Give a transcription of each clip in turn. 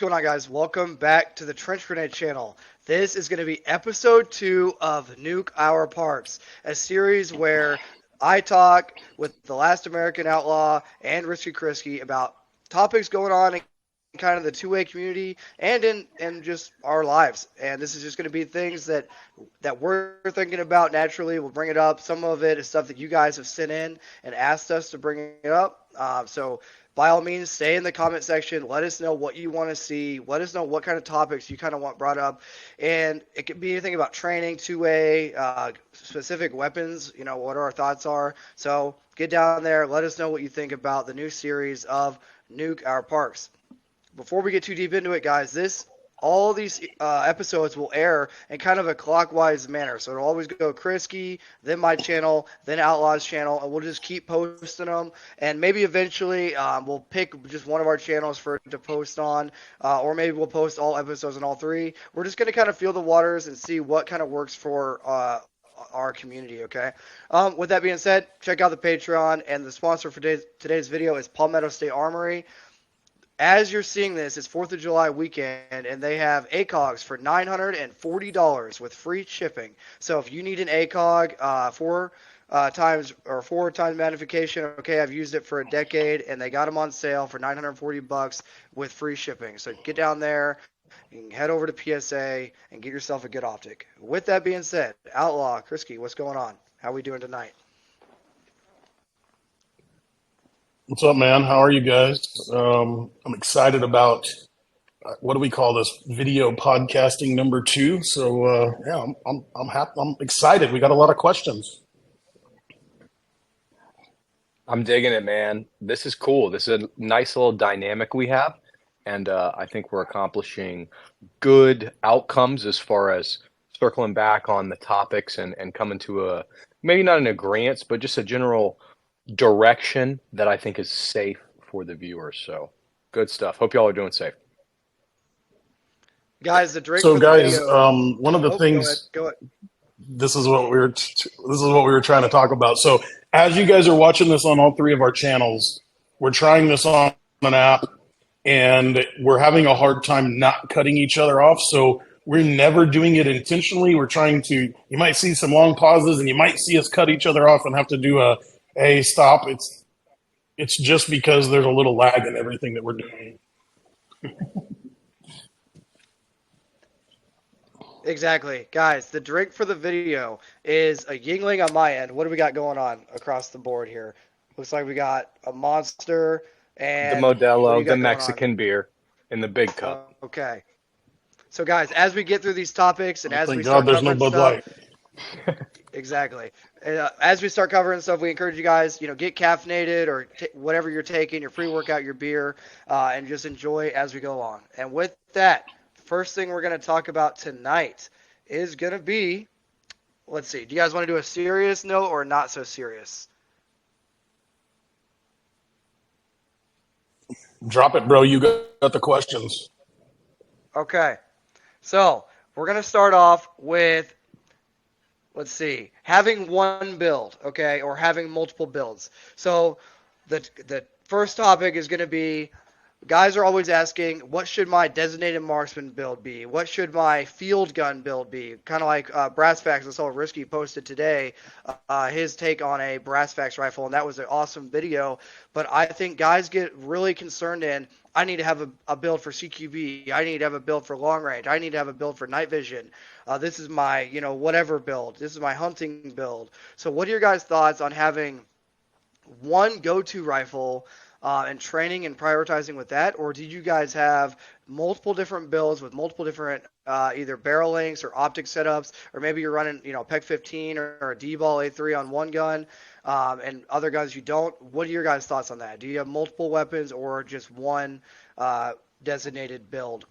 going on, guys? Welcome back to the Trench Grenade channel. This is going to be episode 2 of Nuke Our Parks, a series where I talk with the Last American Outlaw and Risky Krisky about topics going on in kind of the two-way community and in just our lives. And this is just going to be things that we're thinking about naturally. We'll bring it up. Some of it is stuff that you guys have sent in and asked us to bring it up. So by all means, stay in the comment section. Let us know what you want to see. Let us know what kind of topics you kind of want brought up. And it could be anything about training, two-way, specific weapons, what our thoughts are. So get down there. Let us know what you think about the new series of Nuke Our Parks. Before we get too deep into it, guys, all these episodes will air in kind of a clockwise manner. So it'll always go Krisky, then my channel, then Outlaw's channel, and we'll just keep posting them. And maybe eventually we'll pick just one of our channels to post on, or maybe we'll post all episodes on all three. We're just going to kind of feel the waters and see what kind of works for our community, okay? With that being said, check out the Patreon, and the sponsor for today's video is Palmetto State Armory. As you're seeing this, it's 4th of July weekend, and they have ACOGs for $940 with free shipping. So if you need an ACOG, four times magnification, okay, I've used it for a decade, and they got them on sale for $940 with free shipping. So get down there, you can head over to PSA and get yourself a good optic. With that being said, Outlaw, Krisky, what's going on? How are we doing tonight? What's up, man? How are you guys? I'm excited about what do we call this? Video podcasting number 2. So yeah, I'm happy. I'm excited. We got a lot of questions. I'm digging it, man. This is cool. This is a nice little dynamic we have, and I think we're accomplishing good outcomes as far as circling back on the topics and coming to a maybe not an agreement, but just a general direction that I think is safe for the viewers. So good stuff. Hope y'all are doing safe. Guys, the drink So for the guys, video. one of the things, Go ahead. this is what we were trying to talk about. So as you guys are watching this on all 3 of our channels, we're trying this on an app, and we're having a hard time not cutting each other off. So we're never doing it intentionally. We're trying to, you might see some long pauses, and you might see us cut each other off and have to do a stop. It's just because there's a little lag in everything that we're doing. Exactly. Guys, the drink for the video is a Yingling on my end. What do we got going on across the board here? Looks like we got a Monster and the Modelo, the Mexican beer in the big cup. Okay. So guys, as we get through these topics and as we Thank start God there's no covering Bud stuff, Light. exactly. As we start covering stuff, we encourage you guys, get caffeinated or whatever you're taking, your pre-workout, your beer, and just enjoy as we go along. And with that, first thing we're going to talk about tonight is going to be, let's see, do you guys want to do a serious note or not so serious? Drop it, bro. You got the questions. Okay. So we're going to start off with, let's see, having one build, okay, or having multiple builds. So the first topic is going to be, guys are always asking, what should my designated marksman build be? What should my field gun build be? Kind of like Brass Facts. I saw Risky posted today his take on a Brass Facts rifle, and that was an awesome video. But I think guys get really concerned in, I need to have a build for CQB. I need to have a build for long range. I need to have a build for night vision. This is my, whatever build. This is my hunting build. So what are your guys' thoughts on having one go-to rifle and training and prioritizing with that, or did you guys have multiple different builds with multiple different either barrel lengths or optic setups, or maybe you're running PEC 15 or a D-ball A3 on one gun, and other guns you don't? What are your guys' thoughts on that? Do you have multiple weapons or just one designated build?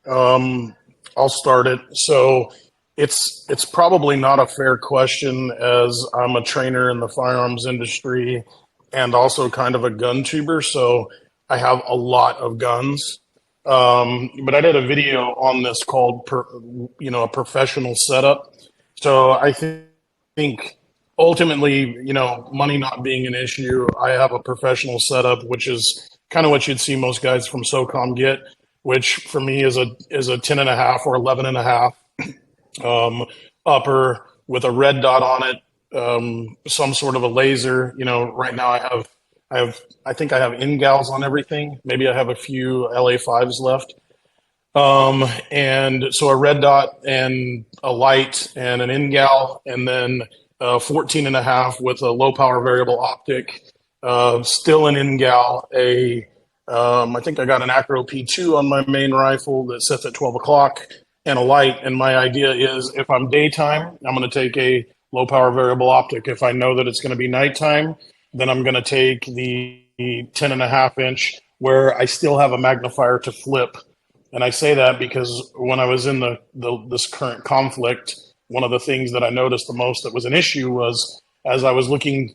I'll start it. So it's probably not a fair question, as I'm a trainer in the firearms industry and also kind of a gun tuber. So I have a lot of guns. But I did a video on this called, a professional setup. So I think ultimately, money not being an issue, I have a professional setup, which is kind of what you'd see most guys from SOCOM get, which for me is a 10.5 or 11.5 upper with a red dot on it, some sort of a laser. Right now I think I have in-gals on everything. Maybe I have a few LA5s left. And so a red dot and a light and an in-gal, and then 14.5 with a low power variable optic, still an in-gal, I think I got an Acro P2 on my main rifle that sets at 12 o'clock and a light. And my idea is if I'm daytime, I'm going to take a low power variable optic. If I know that it's going to be nighttime, then I'm going to take the 10.5 inch where I still have a magnifier to flip. And I say that because when I was in this current conflict, one of the things that I noticed the most that was an issue was as I was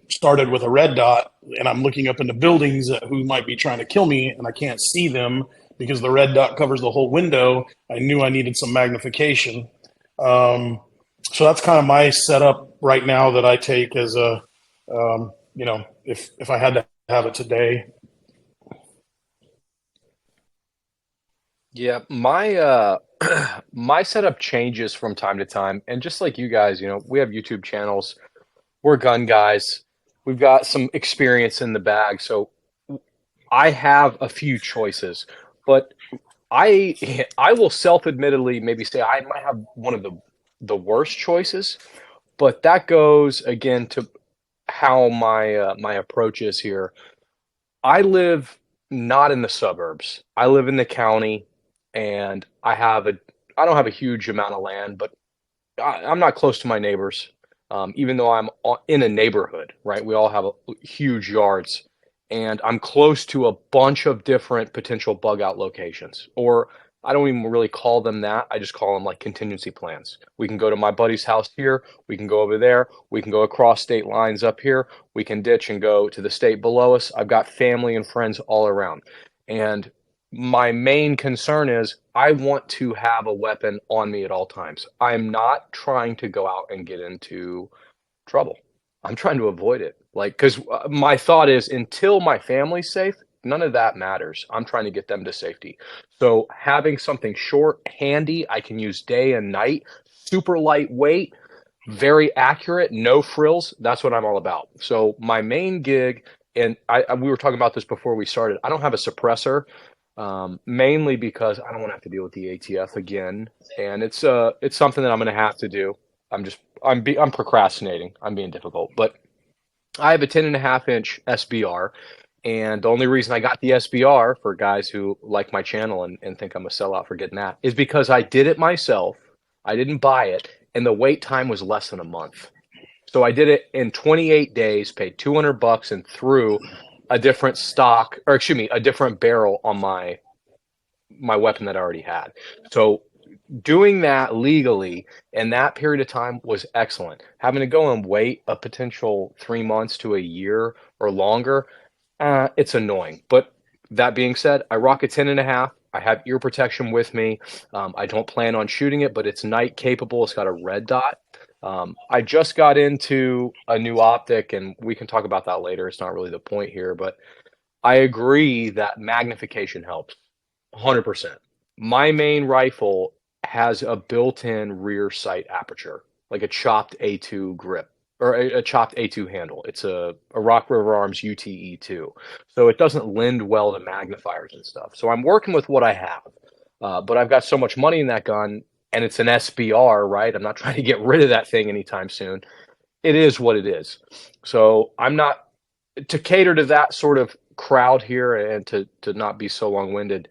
started with a red dot, and I'm looking up into buildings who might be trying to kill me, and I can't see them because the red dot covers the whole window. I knew I needed some magnification. So that's kind of my setup right now that I take as if I had to have it today. Yeah, my my setup changes from time to time, and just like you guys, we have YouTube channels. We're gun guys. We've got some experience in the bag, so I have a few choices. But I will self-admittedly maybe say I might have one of the worst choices, but that goes again to how my approach is here. I live not in the suburbs. I live in the county, and I don't have a huge amount of land, but I'm not close to my neighbors. Even though in a neighborhood, right? We all have huge yards, and I'm close to a bunch of different potential bug out locations. Or I don't even really call them that. I just call them like contingency plans. We can go to my buddy's house here. We can go over there. We can go across state lines up here. We can ditch and go to the state below us. I've got family and friends all around. And my main concern is I want to have a weapon on me at all times. I'm not trying to go out and get into trouble. I'm trying to avoid it. Like, because my thought is until my family's safe, none of that matters. I'm trying to get them to safety. So having something short, handy, I can use day and night, super lightweight, very accurate, no frills. That's what I'm all about. So my main gig, and we were talking about this before we started. I don't have a suppressor, mainly because I don't want to have to deal with the ATF again, and it's something that I'm going to have to do. I'm procrastinating. I'm being difficult, but I have a 10.5 inch SBR, and the only reason I got the SBR for guys who like my channel and think I'm a sellout for getting that is because I did it myself. I didn't buy it, and the wait time was less than a month. So I did it in 28 days, paid $200, and threw a different stock, or excuse me, a different barrel on my weapon that I already had. So doing that legally in that period of time was excellent. Having to go and wait a potential 3 months to a year or longer, it's annoying. But that being said, I rock a 10.5. I have ear protection with me. I don't plan on shooting it, but it's night capable. It's got a red dot. I just got into a new optic, and we can talk about that later. It's not really the point here, but I agree that magnification helps 100%. My main rifle has a built-in rear sight aperture, like a chopped A2 grip or a chopped A2 handle. It's a Rock River Arms UTE2. So it doesn't lend well to magnifiers and stuff. So I'm working with what I have. But I've got so much money in that gun, and it's an SBR, right? I'm not trying to get rid of that thing anytime soon. It is what it is. So I'm not to cater to that sort of crowd here and to not be so long-winded.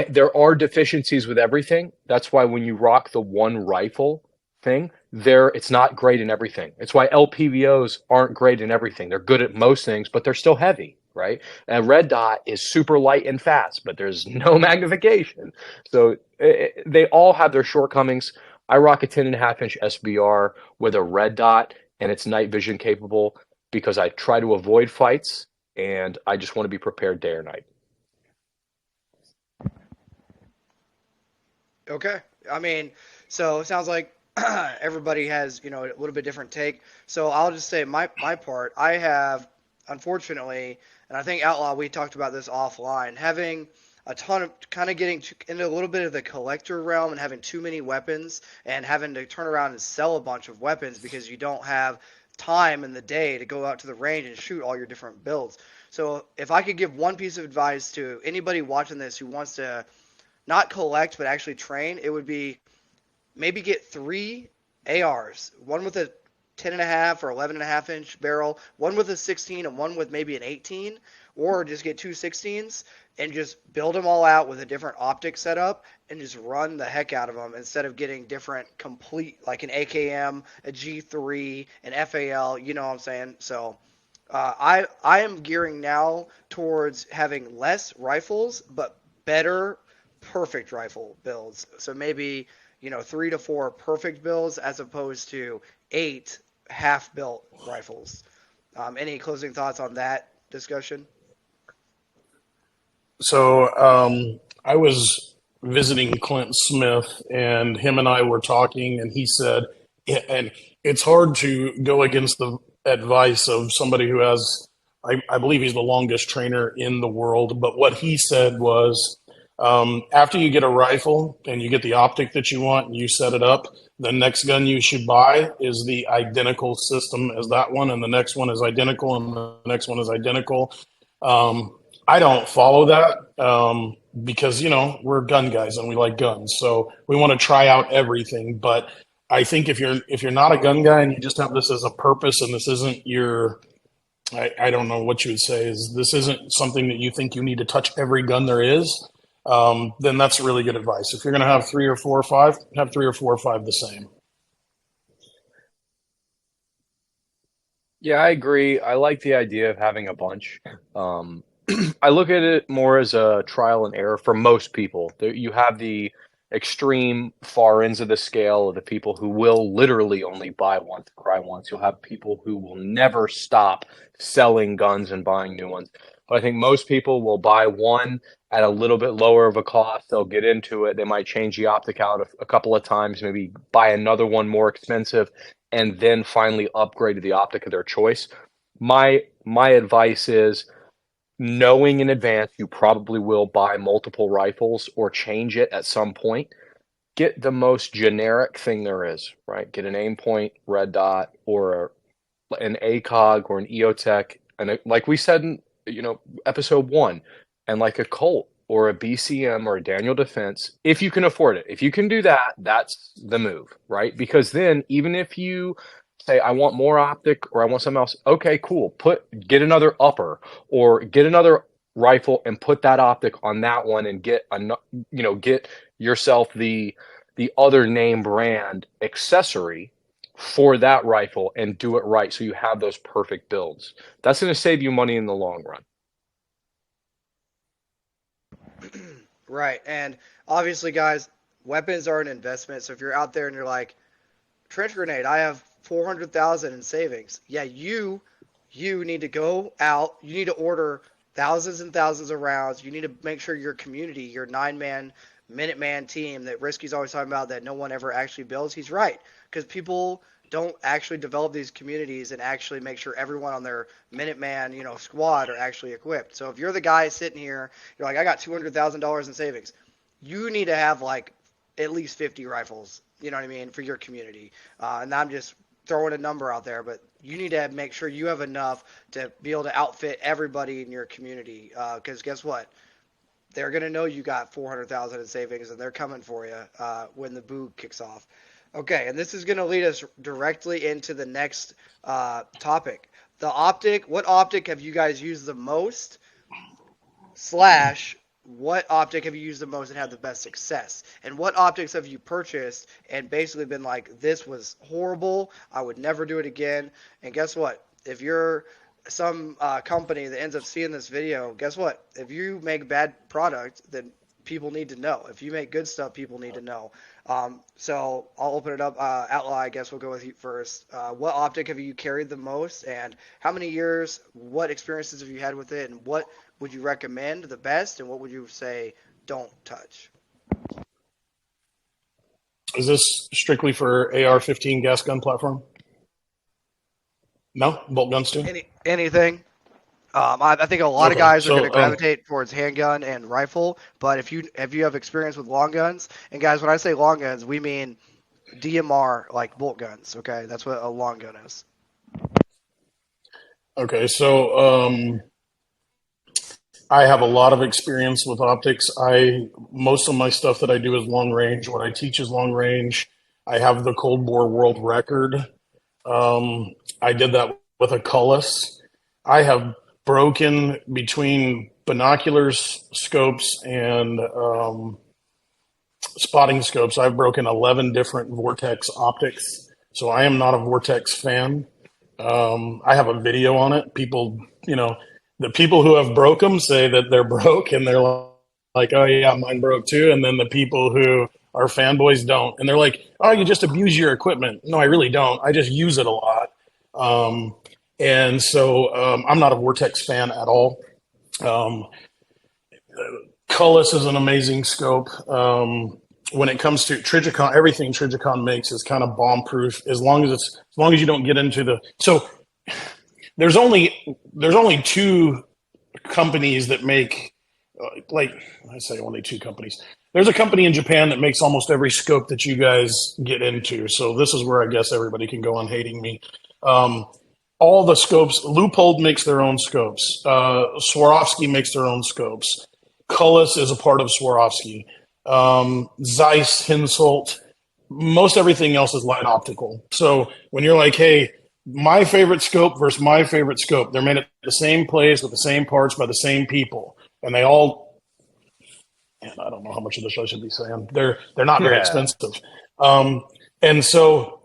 There are deficiencies with everything. That's why when you rock the one rifle thing, it's not great in everything. It's why LPVOs aren't great in everything. They're good at most things, but they're still heavy, right? And red dot is super light and fast, but there's no magnification. So they all have their shortcomings. I rock a 10.5 inch SBR with a red dot, and it's night vision capable because I try to avoid fights, and I just want to be prepared day or night. Okay. I mean, so it sounds like everybody has, a little bit different take. So I'll just say my part. I have, unfortunately, and I think Outlaw, we talked about this offline, having a ton of kind of getting into a little bit of the collector realm and having too many weapons and having to turn around and sell a bunch of weapons because you don't have time in the day to go out to the range and shoot all your different builds. So if I could give one piece of advice to anybody watching this who wants to not collect but actually train, it would be maybe get three ARs, one with a 10 and a half or 11 and a half inch barrel, one with a 16 and one with maybe an 18, or just get two 16s and just build them all out with a different optic setup and just run the heck out of them instead of getting different complete like an AKM, a G3, an FAL, you know what I'm saying? So I am gearing now towards having less rifles but better perfect rifle builds. So maybe 3 to 4 perfect builds as opposed to 8 half-built rifles. Any closing thoughts on that discussion? So I was visiting Clint Smith, and him and I were talking, and he said, and it's hard to go against the advice of somebody who has, I believe he's the longest trainer in the world, but what he said was, after you get a rifle and you get the optic that you want and you set it up, the next gun you should buy is the identical system as that one, and the next one is identical, and the next one is identical. Um, I don't follow that because we're gun guys and we like guns, so we want to try out everything. But I think if you're not a gun guy and you just have this as a purpose and this isn't your I don't know what you would say is this isn't something that you think you need to touch every gun there is, then that's really good advice. If you're going to have three or four or five, have three or four or five the same. Yeah, I agree. I like the idea of having a bunch. Um, I look at it more as a trial and error for most people. You have the extreme far ends of the scale of the people who will literally only buy once, cry once. You'll have people who will never stop selling guns and buying new ones. But I think most people will buy one at a little bit lower of a cost. They'll get into it. They might change the optic out a couple of times, maybe buy another one more expensive, and then finally upgrade to the optic of their choice. My advice is knowing in advance you probably will buy multiple rifles or change it at some point, get the most generic thing there is, right? Get an aim point, red dot, or an ACOG or an EOTech, and like we said in episode one, and like a Colt or a BCM or a Daniel Defense, if you can afford it. If you can do that, that's the move, right? Because then even if you say I want more optic or I want something else, okay, cool. Get another upper or get another rifle and put that optic on that one and get yourself the other name brand accessory for that rifle and do it right so you have those perfect builds. That's going to save you money in the long run. Right. And obviously, guys, weapons are an investment. So if you're out there and you're like, trench grenade, I have 400,000 in savings. Yeah, you need to go out. You need to order thousands and thousands of rounds. You need to make sure your community, your 9-man Minuteman team that Risky's always talking about that no one ever actually builds. He's right, because people don't actually develop these communities and actually make sure everyone on their Minuteman, squad are actually equipped. So if you're the guy sitting here, you're like, I got $200,000 in savings. You need to have like at least 50 rifles. You know what I mean, for your community. And I'm just throwing a number out there, but you need to make sure you have enough to be able to outfit everybody in your community. Because guess what? They're going to know you got 400,000 in savings, and they're coming for you when the boog kicks off. Okay, and this is going to lead us directly into the next topic. The optic. What optic have you guys used the most? Slash, what optic have you used the most and had the best success? And what optics have you purchased and basically been like, this was horrible, I would never do it again? And guess what? If you're some company that ends up seeing this video, guess what? If you make bad product, then people need to know. If you make good stuff, people need to know. So I'll open it up. Outlaw, I guess we'll go with you first. What optic have you carried the most, and how many years? What experiences have you had with it, and what would you recommend the best, and what would you say don't touch? Is this strictly for AR-15 gas gun platform? No, bolt guns too. Anything. I think a lot of Okay, guys are going to so gravitate towards handgun and rifle, but if you have experience with long guns, and guys, when I say long guns, we mean DMR like bolt guns. Okay, that's what a long gun is. okay, so I have a lot of experience with optics. I Most of my stuff that I do is long range. What I teach is long range. I have the Cold War world record. I did that with a Cullis. I have broken between binoculars, scopes, and spotting scopes. I've broken 11 different Vortex optics. So I am not a Vortex fan. I have a video on it. People, the people who have broke them say that they're broke and they're like, oh, yeah, mine broke too. And then the people who are fanboys don't. And they're like, oh, you just abuse your equipment. No, I really don't. I just use it a lot. Um, and so I'm not a Vortex fan at all. Um, Cullis is an amazing scope. When it comes to Trijicon, everything Trijicon makes is kind of bomb proof as long as you don't get into the so there's only two companies that make like I say only two companies. There's a company in Japan that makes almost every scope that you guys get into. So this is where I guess everybody can go on hating me. Um, all the scopes, Leupold makes their own scopes. Swarovski makes their own scopes. Cullis is a part of Swarovski. Zeiss, Hensoldt, most everything else is light optical. So when you're like, hey, my favorite scope versus my favorite scope, they're made at the same place with the same parts by the same people, and they all. Man, I don't know how much of this I should be saying. They're not very Yeah. expensive, and so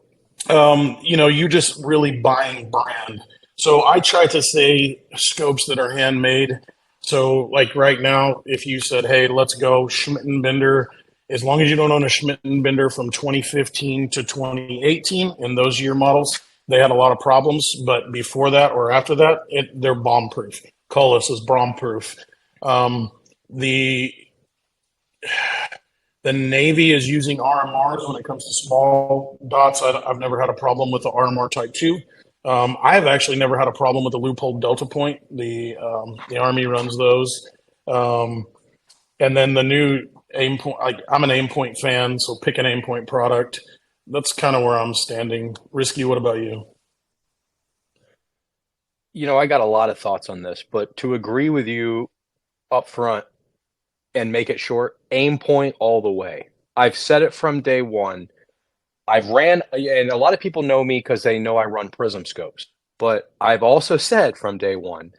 you just really buying brand. So I try to say scopes that are handmade. So like right now, if you said, hey, let's go Schmidt and Bender, as long as you don't own a Schmidt and Bender from 2015 to 2018 in those year models, they had a lot of problems. But before that or after that, they're bomb proof. Cullis is bomb proof. Um, the the Navy is using RMRs when it comes to small dots. I've never had a problem with the RMR Type 2. I've actually never had a problem with the Leupold Delta Point. The Army runs those. Um, and then the new aim point, like I'm an aim point fan, so pick an aim point product. That's kind of where I'm standing. Risky, what about you? I got a lot of thoughts on this, but to agree with you up front and make it short, aim point all the way. I've said it from day one. I've ran, and a lot of people know me because they know I run prism scopes, but I've also said from day one,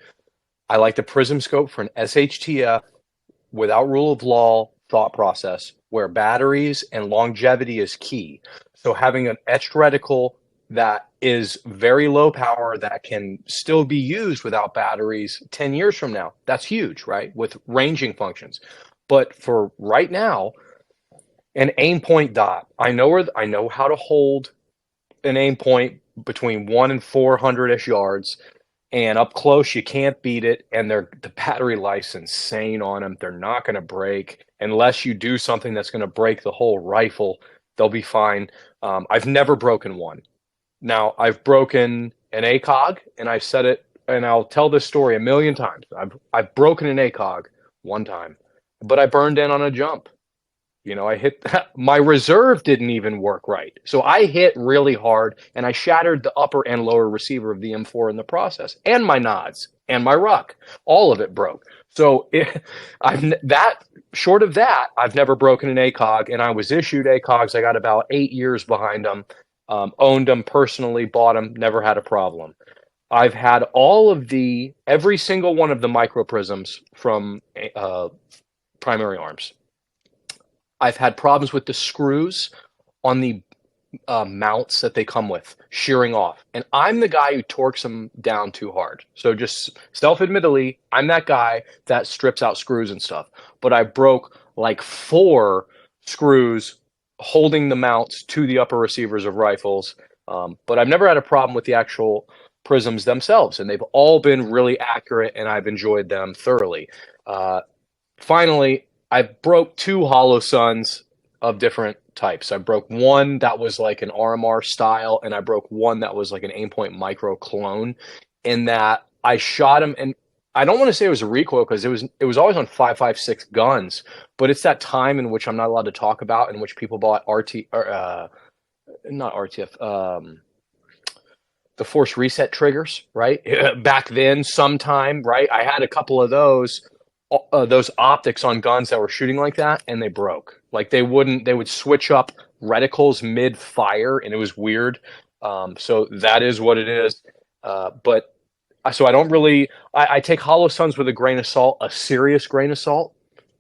I like the prism scope for an SHTF without rule of law thought process where batteries and longevity is key. So having an etched reticle that is very low power that can still be used without batteries 10 years from now, that's huge, right? With ranging functions. But for right now, an aim point dot, I know how to hold an aim point between 1 and 400ish yards, and up close you can't beat it, and the battery life's insane on them. They're not going to break unless you do something that's going to break the whole rifle. They'll be fine. I've never broken one. Now I've broken an ACOG, and I've said it, and I'll tell this story a million times. I've broken an ACOG one time, but I burned in on a jump. I hit my reserve didn't even work right. So I hit really hard and I shattered the upper and lower receiver of the M4 in the process, and my nods and my ruck. All of it broke. So short of that, I've never broken an ACOG, and I was issued ACOGs. I got about 8 years behind them, owned them personally, bought them, never had a problem. I've had every single one of the micro prisms from primary arms. I've had problems with the screws on the mounts that they come with, shearing off. And I'm the guy who torques them down too hard. So just self-admittedly, I'm that guy that strips out screws and stuff. But I broke like 4 screws holding the mounts to the upper receivers of rifles. But I've never had a problem with the actual prisms themselves. And they've all been really accurate, and I've enjoyed them thoroughly. Finally, I broke 2 hollow suns of different types. I broke one that was like an RMR style, and I broke one that was like an Aimpoint Micro clone. In that I shot him, and I don't want to say it was a recoil because it was always on 5.56 guns, but it's that time in which I'm not allowed to talk about, in which people bought RT or not RTF, the force reset triggers, right? Back then, sometime, right? I had a couple of those optics on guns that were shooting like that, and they broke. Like they would switch up reticles mid fire, and it was weird. So that is what it is. But so I don't really. I take Hollow Suns with a grain of salt, a serious grain of salt.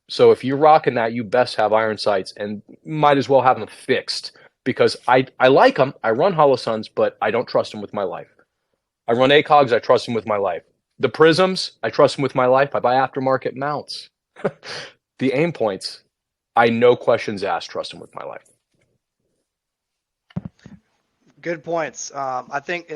So if you're rocking that, you best have iron sights, and might as well have them fixed because I like them. I run Hollow Suns, but I don't trust them with my life. I run ACOGs. I trust them with my life. The Prisms, I trust them with my life. I buy aftermarket mounts. The aim points, I no questions asked, trust them with my life. Good points. I think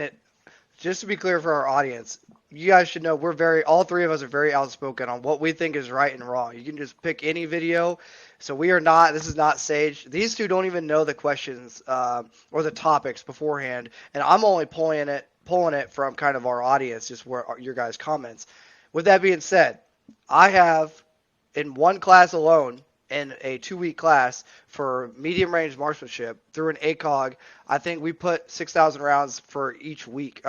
just to be clear for our audience, you guys should know all three of us are very outspoken on what we think is right and wrong. You can just pick any video. So this is not Sage. These two don't even know the questions or the topics beforehand. And I'm only pulling it from kind of our audience, just where your guys' comments. With that being said, I have in one class alone, in a 2-week class for medium range marksmanship through an ACOG, I think we put 6,000 rounds for each week.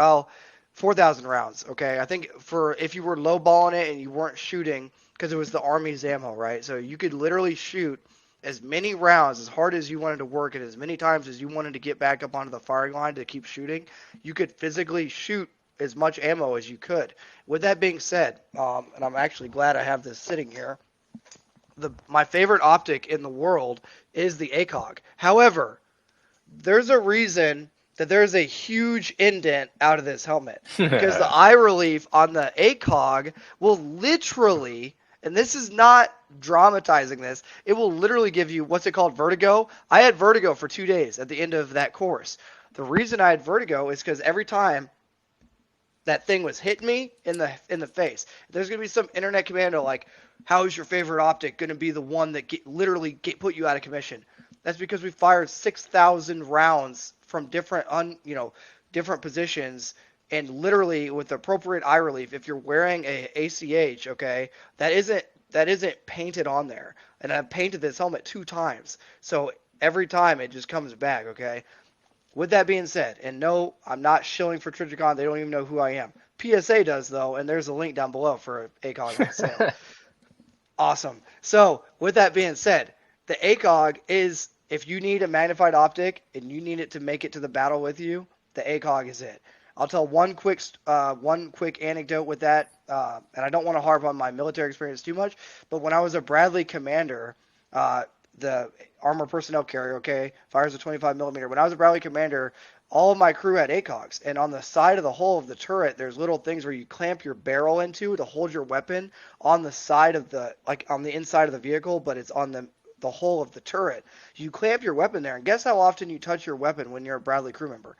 4,000 rounds. Okay. I think if you were lowballing it and you weren't shooting, because it was the Army's ammo, right? So you could literally shoot as many rounds, as hard as you wanted to work, and as many times as you wanted to get back up onto the firing line to keep shooting. You could physically shoot as much ammo as you could. With that being said, and I'm actually glad I have this sitting here, my favorite optic in the world is the ACOG. However, there's a reason that there's a huge indent out of this helmet. Because the eye relief on the ACOG will literally, and this is not dramatizing this, it will literally give you, what's it called, vertigo? I had vertigo for 2 days at the end of that course. The reason I had vertigo is because every time that thing was hitting me in the face, there's going to be some internet commando like, how is your favorite optic going to be the one that put you out of commission? That's because we fired 6,000 rounds from different positions, and literally with the appropriate eye relief. If you're wearing a ACH, okay, that isn't painted on there, and I've painted this helmet 2 times, so every time it just comes back, okay. With that being said, and no, I'm not shilling for Trijicon. They don't even know who I am. PSA does though, and there's a link down below for ACOG on sale. Awesome. So with that being said, the ACOG is, if you need a magnified optic and you need it to make it to the battle with you, the ACOG is it. I'll tell one quick anecdote with that, and I don't want to harp on my military experience too much, but when I was a Bradley commander, the armor personnel carrier, okay, fires a 25 millimeter. When I was a Bradley commander, all of my crew had ACOGs, and on the side of the hull of the turret, there's little things where you clamp your barrel into to hold your weapon on the side of on the inside of the vehicle, but it's on the hull of the turret. You clamp your weapon there, and guess how often you touch your weapon when you're a Bradley crew member?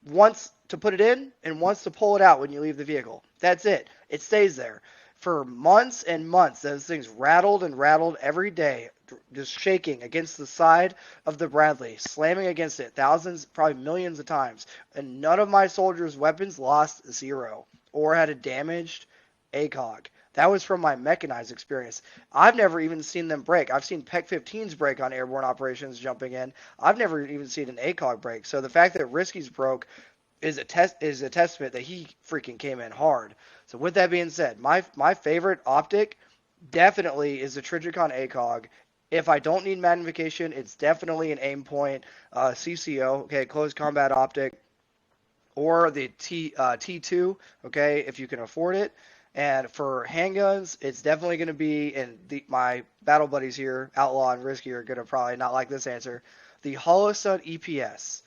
Once to put it in, and once to pull it out when you leave the vehicle. That's it. It stays there. For months and months, those things rattled and rattled every day, just shaking against the side of the Bradley, slamming against it thousands, probably millions of times. And none of my soldiers' weapons lost 0 or had a damaged ACOG. That was from my mechanized experience. I've never even seen them break. I've seen PEC 15s break on airborne operations jumping in. I've never even seen an ACOG break. So the fact that Risky's broke is a testament that he freaking came in hard. So with that being said, my favorite optic definitely is the Trijicon ACOG. If I don't need magnification, it's definitely an Aimpoint CCO, okay, close combat optic, or the T2, okay, if you can afford it. And for handguns, it's definitely going to be, and my battle buddies here, Outlaw and Risky, are going to probably not like this answer, the Holosun EPS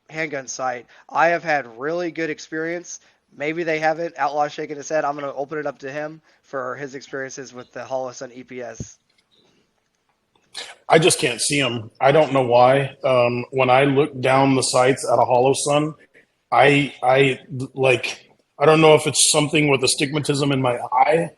handgun sight. I have had really good experience. Maybe they haven't. Outlaw shaking his head. I'm going to open it up to him for his experiences with the Holosun EPS. I just can't see them. I don't know why. When I look down the sights at a Holosun, I don't know if it's something with astigmatism in my eye,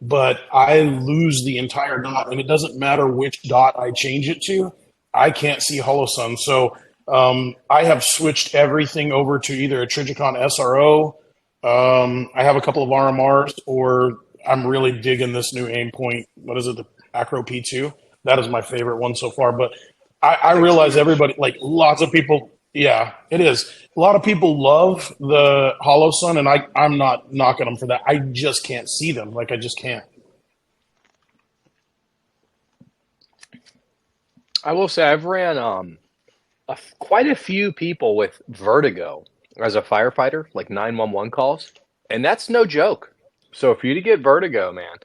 but I lose the entire dot, and it doesn't matter which dot I change it to. I can't see Holosun. So I have switched everything over to either a Trijicon SRO. I have a couple of RMRs, or I'm really digging this new aim point. What is it? The Acro P2. That is my favorite one so far. But I That thing's realize huge. everybody, like lots of people, yeah, it is. A lot of people love the Holosun, and I'm not knocking them for that. I just can't see them. Like, I just can't. I will say I've ran quite a few people with vertigo as a firefighter, like 911 calls, and that's no joke. So for you to get vertigo, man,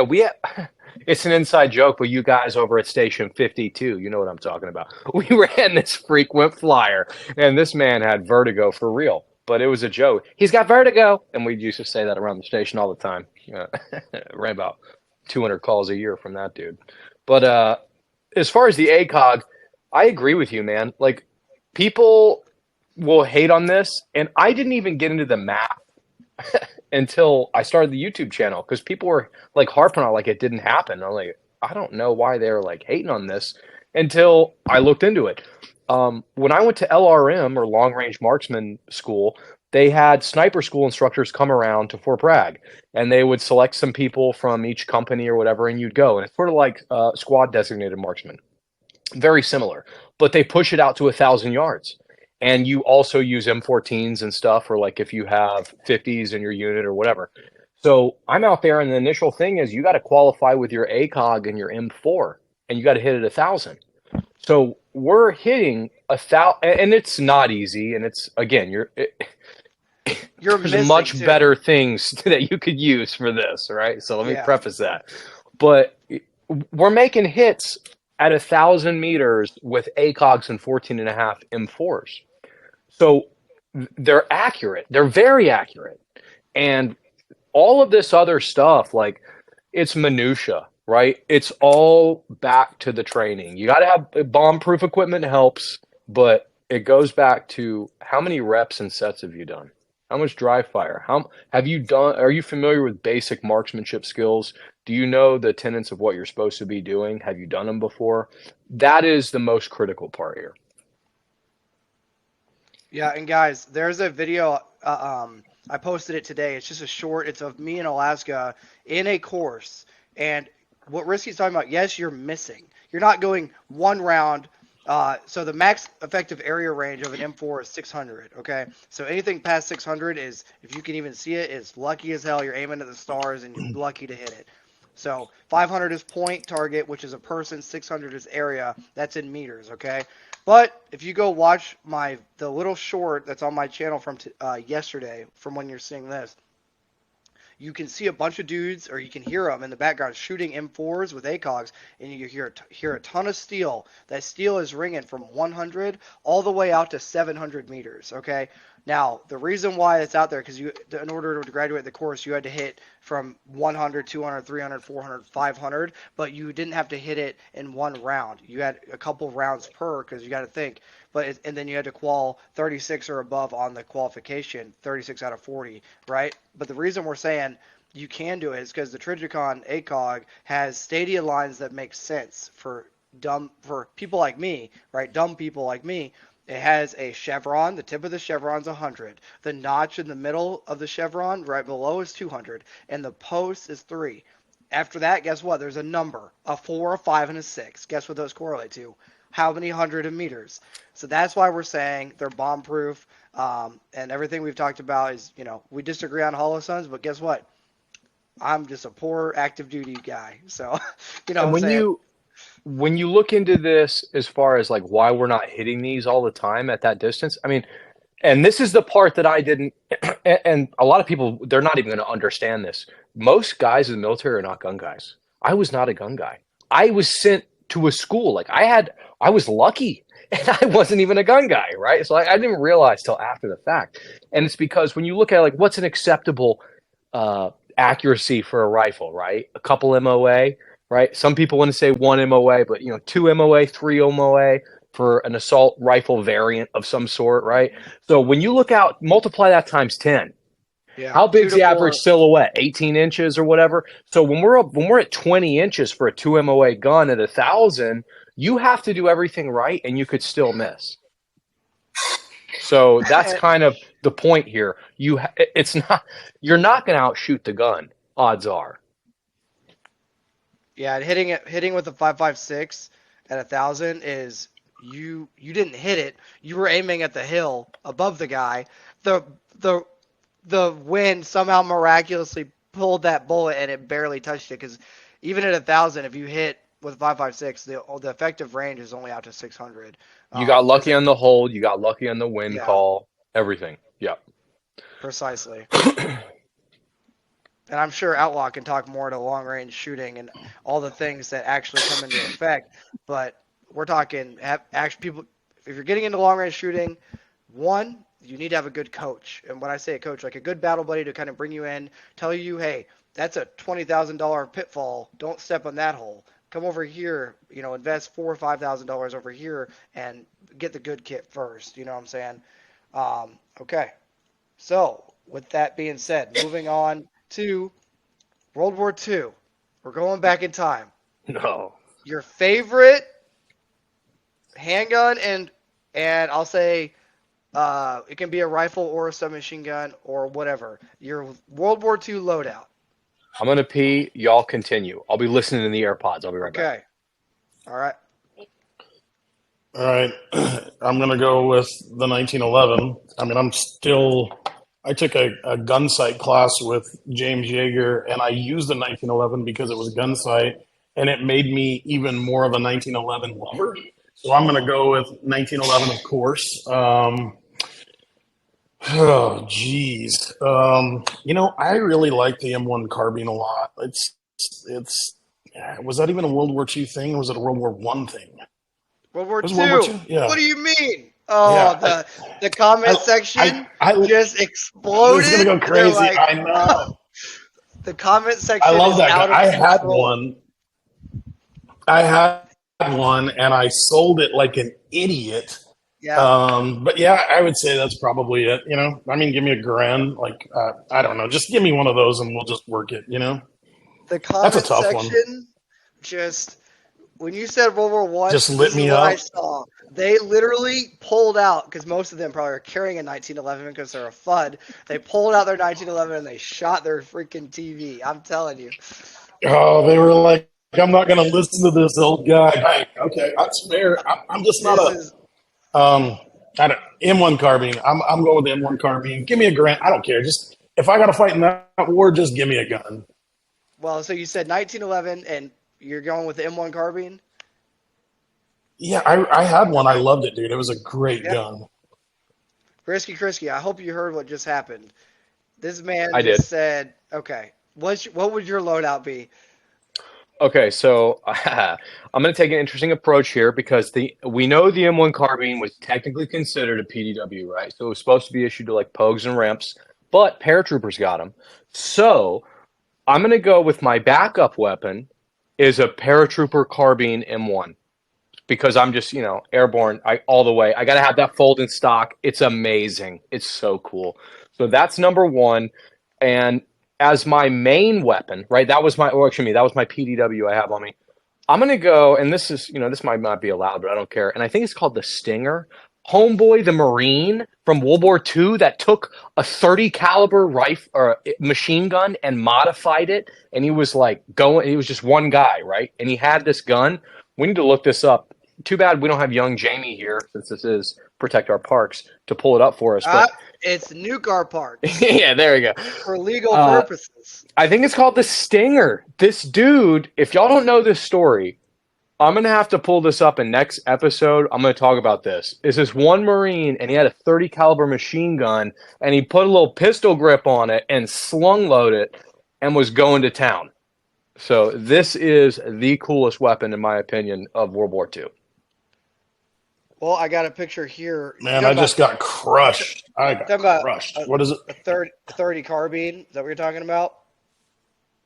we have, it's an inside joke, but you guys over at Station 52, you know what I'm talking about. We ran this frequent flyer, and this man had vertigo for real, but it was a joke. He's got vertigo, and we used to say that around the station all the time. Ran about 200 calls a year from that dude. But as far as the ACOG, I agree with you, man. Like, people will hate on this, and I didn't even get into the math until I started the YouTube channel because people were like harping on it like it didn't happen. I'm like, I don't know why they're like hating on this until I looked into it. When I went to LRM, or Long Range Marksman School, they had sniper school instructors come around to Fort Bragg, and they would select some people from each company or whatever, and you'd go. And it's sort of like squad designated marksman, very similar, but they push it out to 1,000 yards. And you also use M14s and stuff, or like if you have 50s in your unit or whatever. So I'm out there, and the initial thing is you got to qualify with your ACOG and your M4, and you got to hit it 1,000. So we're hitting 1,000, and it's not easy. And it's, again, You're there's missing much too. better things that you could use for this, right? So let me Yeah. preface that. But we're making hits at 1,000 meters with ACOGs and 14 and a half M4s. So they're accurate. They're very accurate. And all of this other stuff, like, it's minutia, right? It's all back to the training. You got to have bomb-proof equipment helps, but it goes back to how many reps and sets have you done? How much dry fire? How have you done? Are you familiar with basic marksmanship skills? Do you know the tenets of what you're supposed to be doing? Have you done them before? That is the most critical part here. Yeah, and guys, there's a video. I posted it today. It's just a short. It's of me in Alaska in a course. And what Risky's talking about, yes, you're missing. You're not going one round. So the max effective area range of an M4 is 600. Okay, so anything past 600 is, if you can even see it, is lucky as hell. You're aiming at the stars and you're lucky to hit it. So 500 is point target, which is a person. 600 is area. That's in meters. Okay. But if you go watch the little short that's on my channel from yesterday, from when you're seeing this, you can see a bunch of dudes, or you can hear them in the background shooting M4s with ACOGs, and you hear a ton of steel. That steel is ringing from 100 all the way out to 700 meters. Okay. Now, the reason why it's out there, because in order to graduate the course, you had to hit from 100, 200, 300, 400, 500, but you didn't have to hit it in one round. You had a couple rounds per, because you got to think. And then you had to qual 36 or above on the qualification, 36 out of 40, right? But the reason we're saying you can do it is because the Trijicon ACOG has stadia lines that make sense for people like me, right? Dumb people like me. It has a chevron. The tip of the chevron's 100. The notch in the middle of the chevron right below is 200. And the post is 3. After that, guess what? There's a number, a 4, a 5, and a 6. Guess what those correlate to? How many hundred of meters? So that's why we're saying they're bomb proof. And everything we've talked about is, we disagree on Holosuns, but guess what? I'm just a poor active duty guy. So, you know what And I'm saying? when you look into this as far as like why we're not hitting these all the time at that distance, I mean, and this is the part that I didn't, and a lot of people, they're not even going to understand this. Most guys in the military are not gun guys. I was not a gun guy. I was sent to a school. Like, I was lucky, and I wasn't even a gun guy, right? So I didn't realize till after the fact. And it's because when you look at like what's an acceptable accuracy for a rifle, right? A couple MOA, right? Some people want to say one MOA, but 2 MOA, 3 MOA for an assault rifle variant of some sort, right? So when you look out, multiply that times 10. Yeah, How 2 big's to the 4. average silhouette? 18 inches or whatever. So when we're at 20 inches for a 2 MOA gun at 1,000, you have to do everything right, and you could still miss. So that's kind of the point here. It's not you're not going to outshoot the gun. Odds are. Yeah, and hitting with a 5.56 at 1,000 is you didn't hit it. You were aiming at the hill above the guy. The the the wind somehow miraculously pulled that bullet and it barely touched it because even at 1,000, if you hit with 5.56, the effective range is only out to 600. You got Because lucky on the hold. You got lucky on the wind yeah, call. Everything. Yeah. precisely. And I'm sure Outlaw can talk more to long range shooting and all the things that actually come into effect. But we're talking actually people. If you're getting into long range shooting, one, you need to have a good coach. And when I say a coach, like a good battle buddy to kind of bring you in, tell you, hey, that's a $20,000 pitfall. Don't step on that hole. Come over here, invest $4,000 or $5,000 over here and get the good kit first. You know what I'm saying? Okay. So with that being said, moving on to World War II. We're going back in time. No. Your favorite handgun and I'll say it can be a rifle or a submachine gun or whatever. Your World War II loadout. I'm gonna pee. Y'all continue. I'll be listening in the AirPods. I'll be right back. Okay. All right. All right, I'm gonna go with the 1911. I mean, I took a gun sight class with James Yeager, and I used the 1911 because it was a gun sight, and it made me even more of a 1911 lover. So I'm gonna go with 1911, of course. Oh, geez. I really like the M1 carbine a lot. It's. Was that even a World War II thing, or was it a World War One thing? World War Was it II. World War II? Yeah. What do you mean? Oh, Yeah. the comment section just It's exploded. gonna go They're crazy. like, I know. the comment section I love is that out guy. of control. I had one, and I sold it like an idiot. Yeah. But yeah, I would say that's probably it. I mean, give me a grand. Like, I don't know. Just give me one of those, and we'll just work it. The That's a comment tough one. section just when you said World War One, Just this lit is me what I up. saw. They literally pulled out because most of them probably are carrying a 1911 because they're a FUD. They pulled out their 1911 and they shot their freaking TV. I'm telling you. Oh, they were like, I'm not going to listen to this old guy. Hey, okay, that's fair. I'm just not This a is I don't, M1 carbine. I'm going with the M1 carbine. Give me a grant. I don't care. Just if I got to fight in that war, just give me a gun. well. So you said 1911, and you're going with the M1 carbine. Yeah, I had one. I loved it, dude. It was a great Yeah. gun. Krisky, I hope you heard what just happened. This man I just did. said, okay, what would your loadout be? Okay, so I'm going to take an interesting approach here because we know the M1 carbine was technically considered a PDW, right? So it was supposed to be issued to like Pogues and Ramps, but paratroopers got them. So I'm going to go with my backup weapon is a paratrooper carbine M1 because I'm just, airborne all the way. I got to have that fold in stock. It's amazing. It's so cool. So that's number one. And as my main weapon, right? That was that was my PDW I have on me. I'm going to go, and this is, this might not be allowed, but I don't care. And I think it's called the Stinger. Homeboy, the Marine from World War II that took a 30 caliber rifle or machine gun and modified it. And he was he was just one guy, right? And he had this gun. We need to look this up. Too bad we don't have young Jamie here, since this is Protect Our Parks, to pull it up for us. But It's Nuke Our Parks yeah, there we go. for legal purposes. I think it's called the Stinger. This dude, if y'all don't know this story, I'm going to have to pull this up in next episode. I'm going to talk about this. Is this one Marine, and he had a 30 caliber machine gun, and he put a little pistol grip on it and slung load it and was going to town. So this is the coolest weapon, in my opinion, of World War II. Well, I got a picture here. Man, I just got crushed. I got crushed. What is it? A 30 carbine. Is that what you're talking about?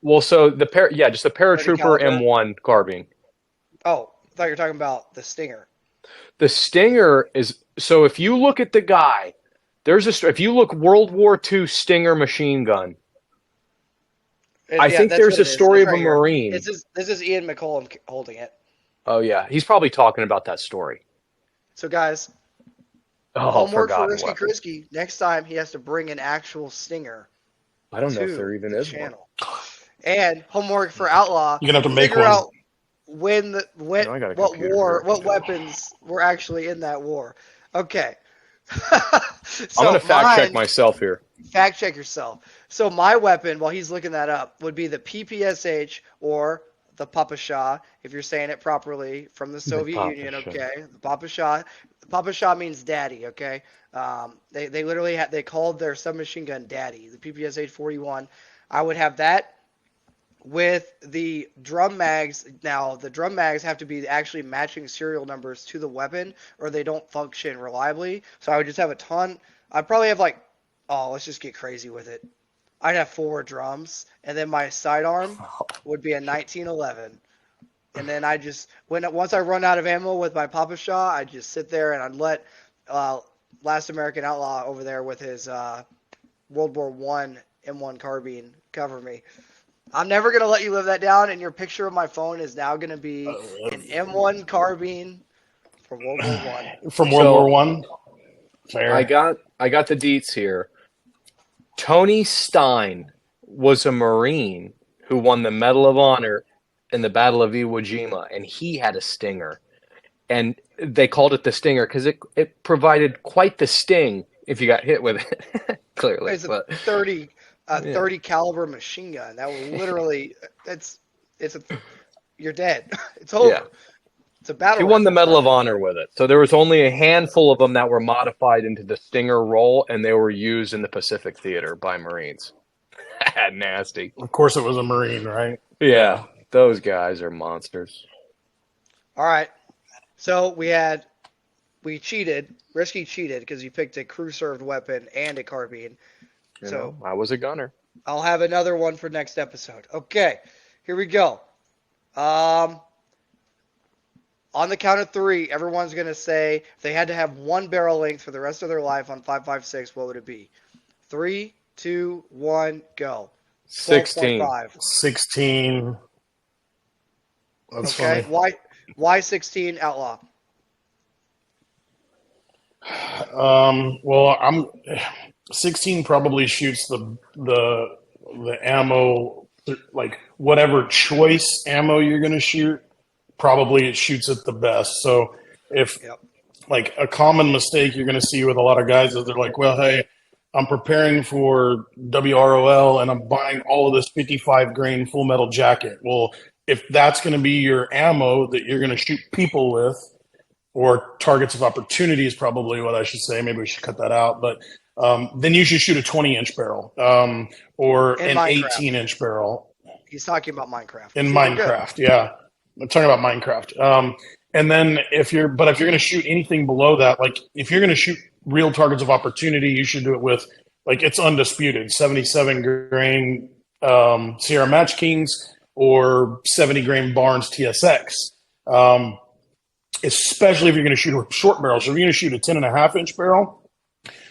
Well, so just the paratrooper caliber? M1 carbine. Oh, I thought you were talking about the Stinger. The Stinger is so if you look at the guy, if you look World War II Stinger machine gun, I think there's a story of a Marine. This is Ian McCollum holding it. Oh yeah, he's probably talking about that story. So guys, Oh, homework for forgotten Risky weapon. Krisky. Next time he has to bring an actual stinger I don't know if to there even the is one. channel. And homework for Outlaw, You're gonna have to make figure one. out when No, I got a what computer war here. what weapons were actually in that war. Okay. I'm gonna So fact check mine, myself here. fact check yourself. So my weapon, while he's looking that up, would be the PPSH or the Papa Shah, if you're saying it properly, from the The Soviet Papa Union. Show. Okay, the Papa Shah. Papa Shah means daddy. Okay, they literally had they called their submachine gun daddy. The PPSH 41. I would have that with the drum mags. Now the drum mags have to be actually matching serial numbers to the weapon, or they don't function reliably. So I would just have a ton. I'd probably have like, oh, let's just get crazy with it. I'd have four drums, and then my sidearm would be a 1911. And then I just once I run out of ammo with my Papa Shaw, I just sit there and I'd let uh, Last American Outlaw over there with his World War One M1 carbine cover me. I'm never gonna let you live that down, and your picture of my phone is now gonna be an M1 carbine from World War One. From World War So One. I Fair. got I got the deets here. Tony Stein was a Marine who won the Medal of Honor in the Battle of Iwo Jima, and he had a stinger. And they called it the stinger because it provided quite the sting if you got hit with it, clearly. It's a But 30 yeah, 30 caliber machine gun that will literally it's a you're dead. It's yeah. over. It's a battle He won the rifle Medal of carbine. Honor with it. So there was only a handful of them that were modified into the stinger role, and they were used in the Pacific Theater by Marines. Nasty. Of course, it was a Marine, right? Yeah, Yeah. those guys are monsters. All right. So we cheated. Risky cheated because he picked a crew served weapon and a carbine. You So know, I was a gunner. I'll have another one for next episode. Okay. Here we go. Um on the count of three, everyone's gonna say if they had to have one barrel length for the rest of their life on 5.56, what would it be? Three, two, one, go. 16. 12.5. 16. That's Okay. funny. Why 16 outlaw? Well, I'm 16 probably shoots the ammo, like whatever choice ammo you're going to shoot, probably it shoots it the best. So if Yep. like a common mistake you're going to see with a lot of guys is they're like, well, hey, I'm preparing for WROL and I'm buying all of this 55 grain full metal jacket. Well, if that's going to be your ammo that you're going to shoot people with, or targets of opportunity is probably what I should say. Maybe we should cut that out. But then you should shoot a 20-inch barrel or In an Minecraft. 18-inch barrel He's talking about Minecraft. in See, we're good. Minecraft. Yeah, I'm talking about Minecraft. And then if you're going to shoot anything below that, like if you're going to shoot real targets of opportunity, you should do it with like it's undisputed 77 grain Sierra Match Kings or 70 grain Barnes TSX. Especially if you're going to shoot a short barrel. So if you're going to shoot a 10.5-inch barrel,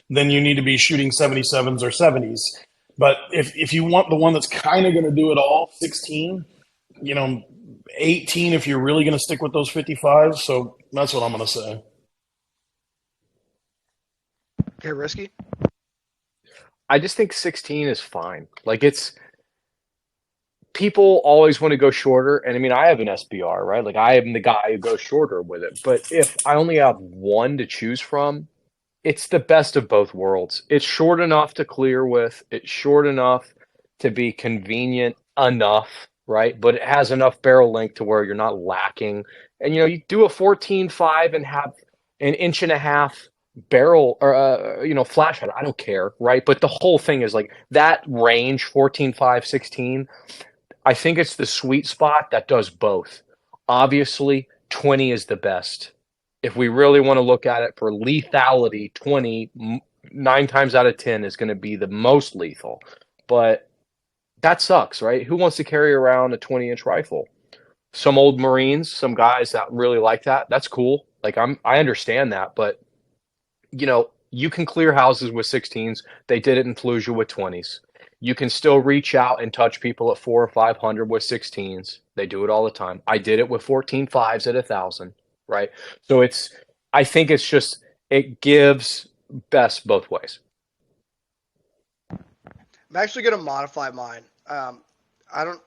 then you need to be shooting 77s or 70s. But if you want the one that's kind of going to do it all, 16, 18 if you're really going to stick with those 55s. So that's what I'm going to say. Okay, Risky. I just think 16 is fine. Like it's people always want to go shorter, and I mean I have an SBR, right? Like I am the guy who goes shorter with it. But if I only have one to choose from, it's the best of both worlds. It's short enough to clear with, it's short enough to be convenient enough, right? But it has enough barrel length to where you're not lacking. And you do a 14.5 and have an inch and a half barrel or flash head. I don't care, right? But the whole thing is like that range 14.5, 16. I think it's the sweet spot that does both. Obviously, 20 is the best. If we really want to look at it for lethality, 20, 9 times out of 10 is going to be the most lethal. But that sucks, right? Who wants to carry around a 20-inch rifle? Some old Marines, some guys that really like that. That's cool. Like I understand that, but you can clear houses with 16s. They did it in Fallujah with 20s. You can still reach out and touch people at 400 or 500 with 16s. They do it all the time. I did it with 14.5s at 1,000, right? So I think it's just, it gives best both ways. I'm actually gonna modify mine. I don't.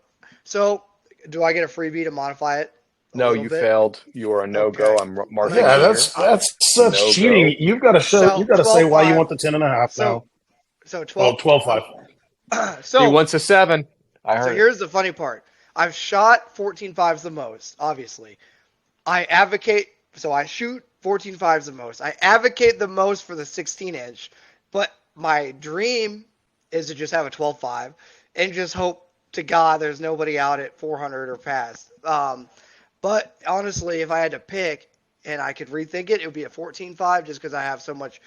So, do I get a freebie to modify it a No, little you bit? failed. You are a no-go. Okay. I'm I'm gonna marking Yeah, it keep. here. that's No cheating. go. You've got to show. So You've got to say why you 12.5. want the 10.5 So now. so Well, 12. 12.5. He So wants a 7. I so heard it. here's the funny part. I've shot 14.5s the most, obviously. I advocate, so I shoot 14.5s the most. I advocate the most for the 16-inch, but my dream is to just have a 12.5 and just hope to God there's nobody out at 400 or past. But honestly, if I had to pick and I could rethink it, it would be a 14.5 just because I have so much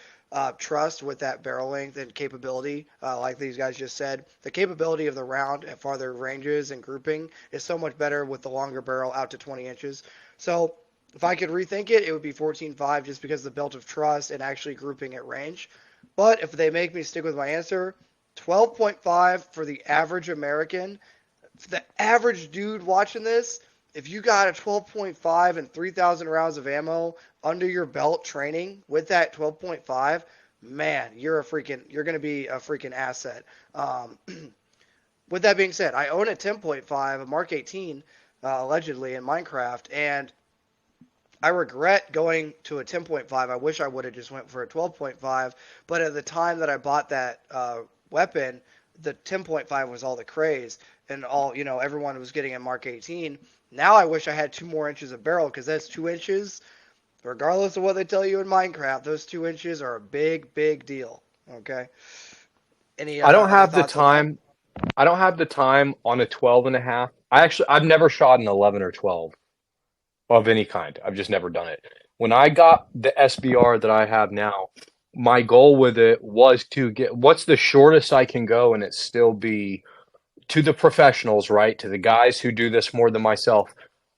trust with that barrel length and capability. Like these guys just said, the capability of the round at farther ranges and grouping is so much better with the longer barrel out to 20 inches. So if I could rethink it, it would be 14.5 just because of the belt of trust and actually grouping at range. But if they make me stick with my answer, 12.5 for the average American. For the average dude watching this, if you got a 12.5 and 3,000 rounds of ammo under your belt training with that 12.5, man, you're going to be a freaking asset. With that being said, I own a 10.5, a Mark 18, allegedly in Minecraft, and I regret going to a 10.5. I wish I would have just went for a 12.5, but at the time that I bought that weapon, the 10.5 was all the craze, and everyone was getting a Mark 18. Now I wish I had 2 more inches of barrel because that's 2 inches. Regardless of what they tell you in Minecraft, those 2 inches are a big, big deal. Okay. Any I don't other have the thoughts on that? time. I don't have the time on a 12 and a half. I've never shot an 11 or 12 of any kind. I've just never done it. When I got the SBR that I have now, my goal with it was to get what's the shortest I can go and it still be to the professionals, right? To the guys who do this more than myself.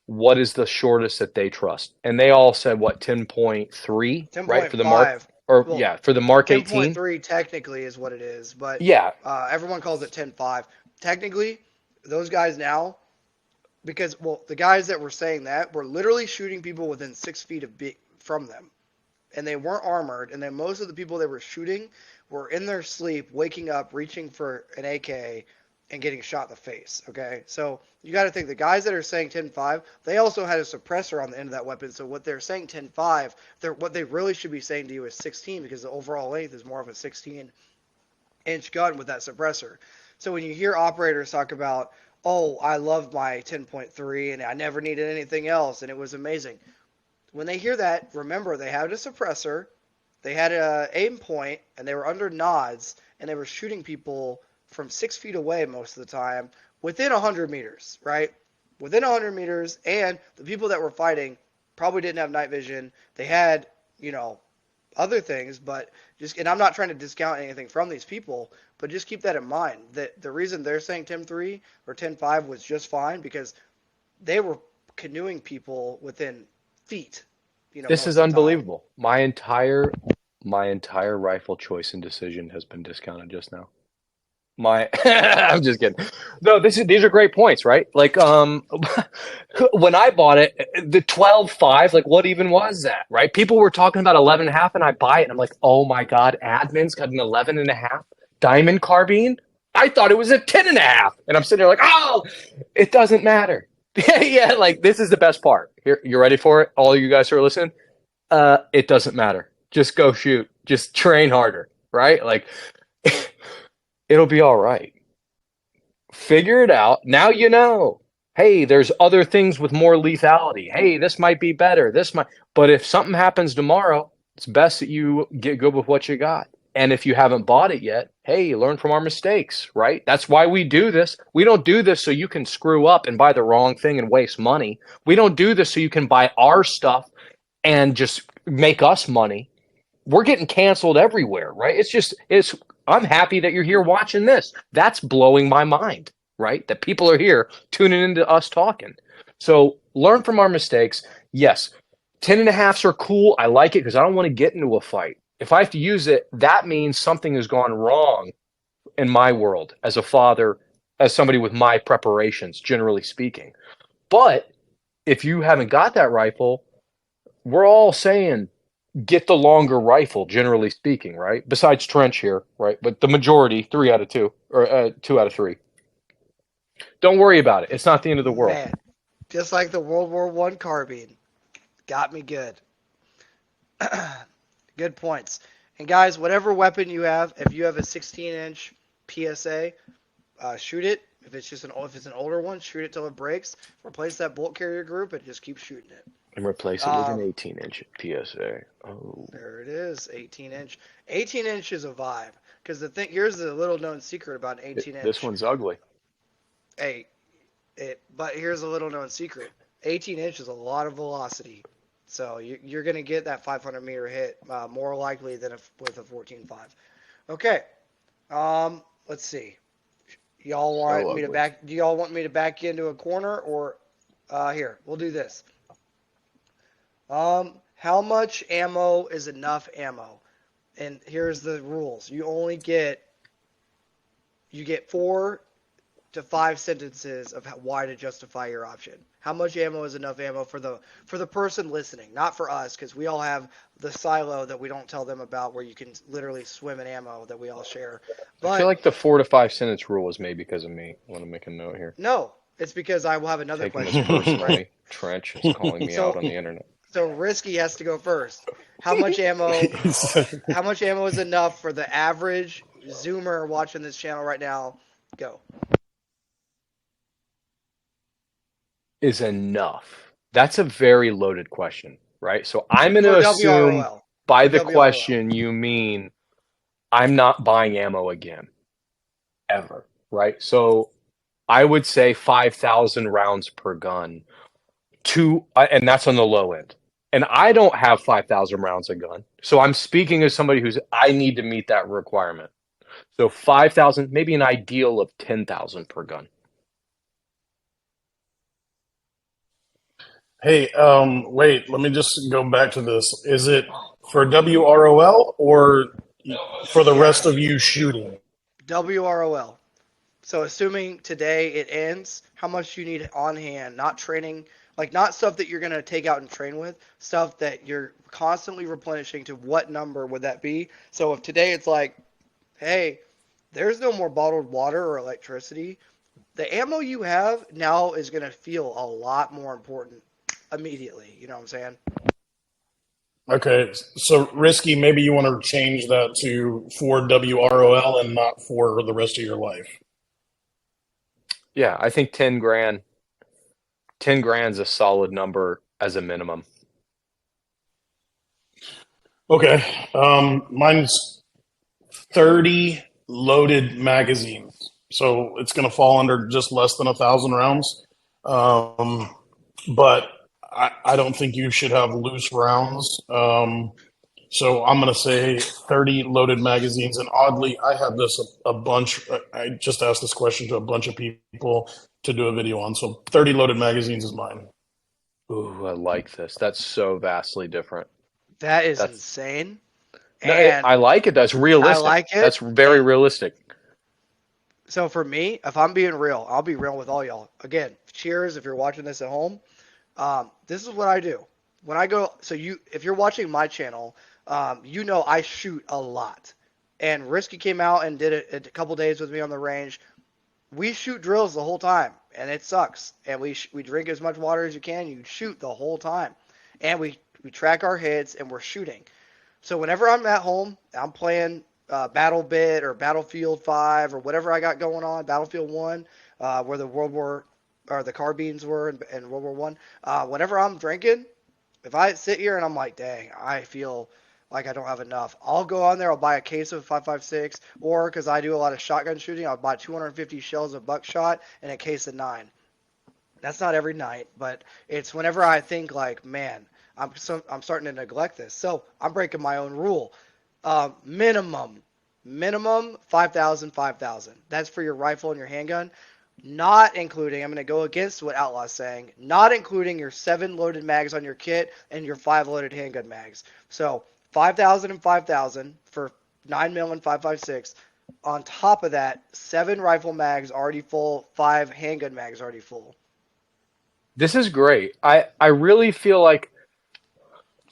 What is the shortest that they trust? And they all said what 10.3, right? For the Mark 10.5. or Well, yeah, for the Mark 18. 10.3 technically is what it is, but Yeah, everyone calls it 10.5. Technically, those guys now, because the guys that were saying that were literally shooting people within 6 feet from them, and they weren't armored, and then most of the people they were shooting were in their sleep, waking up, reaching for an AK, and getting shot in the face. Okay, so you got to think the guys that are saying 10.5, they also had a suppressor on the end of that weapon. So what they're saying 10.5, what they really should be saying to you is 16 because the overall length is more of a 16-inch gun with that suppressor. So when you hear operators talk about, oh, I love my 10.3 and I never needed anything else and it was amazing. When they hear that, remember they had a suppressor, they had a aim point, and they were under nods, and they were shooting people from 6 feet away most of the time, within 100 meters, right? Within 100 meters, and the people that were fighting probably didn't have night vision. They had, other things, but and I'm not trying to discount anything from these people, but just keep that in mind. That the reason they're saying 10.3 or 10.5 was just fine because they were canoeing people within feet, this is most of the time. unbelievable. My entire rifle choice and decision has been discounted just now. I'm just kidding. No, these are great points, right? Like when I bought it, the 12.5, like what even was that, right? People were talking about 11 and a half and I buy it and I'm like, "Oh my God, admin's got an 11 and a half diamond carbine? I thought it was a 10 and a half." And I'm sitting there like, "Oh, it doesn't matter." Yeah, like this is the best part. Here, you ready for it? All you guys who are listening? It doesn't matter. Just go shoot. Just train harder, right? Like it'll be all right. Figure it out. Now you know. Hey, there's other things with more lethality. Hey, this might be better. This might, but if something happens tomorrow, it's best that you get good with what you got. And if you haven't bought it yet, hey, learn from our mistakes, right? That's why we do this. We don't do this so you can screw up and buy the wrong thing and waste money. We don't do this so you can buy our stuff and just make us money. We're getting canceled everywhere, right? I'm happy that you're here watching this. That's blowing my mind, right? That people are here tuning into us talking. So learn from our mistakes. Yes, 10 and a halfs are cool. I like it because I don't want to get into a fight. If I have to use it, that means something has gone wrong in my world as a father, as somebody with my preparations, generally speaking. But if you haven't got that rifle, we're all saying get the longer rifle, generally speaking, right? Besides trench here, right? But the majority, 3 out of 2, or 2 out of 3. Don't worry about it. It's not the end of the world. Man, just like the World War One carbine, got me good. Good points. And guys, whatever weapon you have, if you have a 16-inch PSA, shoot it. If it's an older one, shoot it till it breaks. Replace that bolt carrier group and just keep shooting it. And replace it with an Um, 18-inch PSA. Oh, there it is, 18-inch. 18-inch is a vibe. Because here's the little known secret about an this 18-inch. one's ugly. Hey, but here's a little known secret. 18-inch is a lot of velocity. So you're going to get that 500-meter hit more likely than with a 14.5. Okay. Let's see. Y'all So want me to ugly. back? Do y'all want me to back you into a corner or here? We'll do this. How much ammo is enough ammo? And here's the rules. You get 4 to 5 sentences of why to justify your option. How much ammo is enough ammo for the person listening, not for us, because we all have the silo that we don't tell them about, where you can literally swim in ammo that we all share. I feel But like the 4 to 5 sentence rule was made because of me. I want to make a note here. no, it's because I will have another Taking this question for you, right? personally. Trench is calling me out So on the internet. so Risky has to go first. How much ammo? How much ammo is enough for the average Zoomer watching this channel right now? Go. Is enough? That's a very loaded question, right? So I'm going For to assume WROL. by For the WROL. question you mean I'm not buying ammo again, ever, right? So I would say 5,000 rounds per gun. And that's on the low end. And I don't have 5,000 rounds a gun. So I'm speaking as somebody I need to meet that requirement. So 5,000, maybe an ideal of 10,000 per gun. Hey, wait, let me just go back to this. Is it for WROL or for the Yeah. rest of you shooting? WROL. So assuming today it ends, how much you need on hand, not training, like not stuff that you're going to take out and train with, stuff that you're constantly replenishing to what number would that be? So if today it's like, hey, there's no more bottled water or electricity, the ammo you have now is going to feel a lot more important immediately. You know what I'm saying? Okay, so Risky, maybe you want to change that to for WROL and not for the rest of your life. Yeah, I think 10 grand. 10 grand's a solid number as a minimum. Okay, mine's 30 loaded magazines. So it's going to fall under just less than 1,000 rounds. But I don't think you should have loose rounds. So I'm going to say 30 loaded magazines. And oddly, I have this a bunch. I just asked this question to a bunch of people to do a video on. So 30 loaded magazines is mine. Ooh, I like this. That's so vastly different. That is That's insane. no, And I like it. That's I realistic. like it. That's very And realistic. so for me, if I'm being real, I'll be real with all y'all. Again, cheers if you're watching this at home. This is what I do when I go. So if you're watching my channel, you know I shoot a lot. And Risky came out and did it a couple days with me on the range. We shoot drills the whole time, and it sucks. And we drink as much water as you can. You shoot the whole time, and we track our hits and we're shooting. So whenever I'm at home, I'm playing Battle Bit or Battlefield 5 or whatever I got going on, Battlefield 1, where the World War or the carbines were in World War 1. Whenever I'm drinking, if I sit here and I'm like, dang, I feel like I don't have enough, I'll go on there, I'll buy a case of 5.56, or because I do a lot of shotgun shooting, I'll buy 250 shells of buckshot and a case of 9. That's not every night, but it's whenever I think like, man, I'm starting to neglect this. So I'm breaking my own rule. Minimum 5,000, 5,000. That's for your rifle and your handgun. Not including, I'm going to go against what Outlaw's saying, not including your 7 loaded mags on your kit and your 5 loaded handgun mags. So 5,000 and 5,000 for 9 mil and 5.56. On top of that, 7 rifle mags already full, 5 handgun mags already full. This is great. I really feel like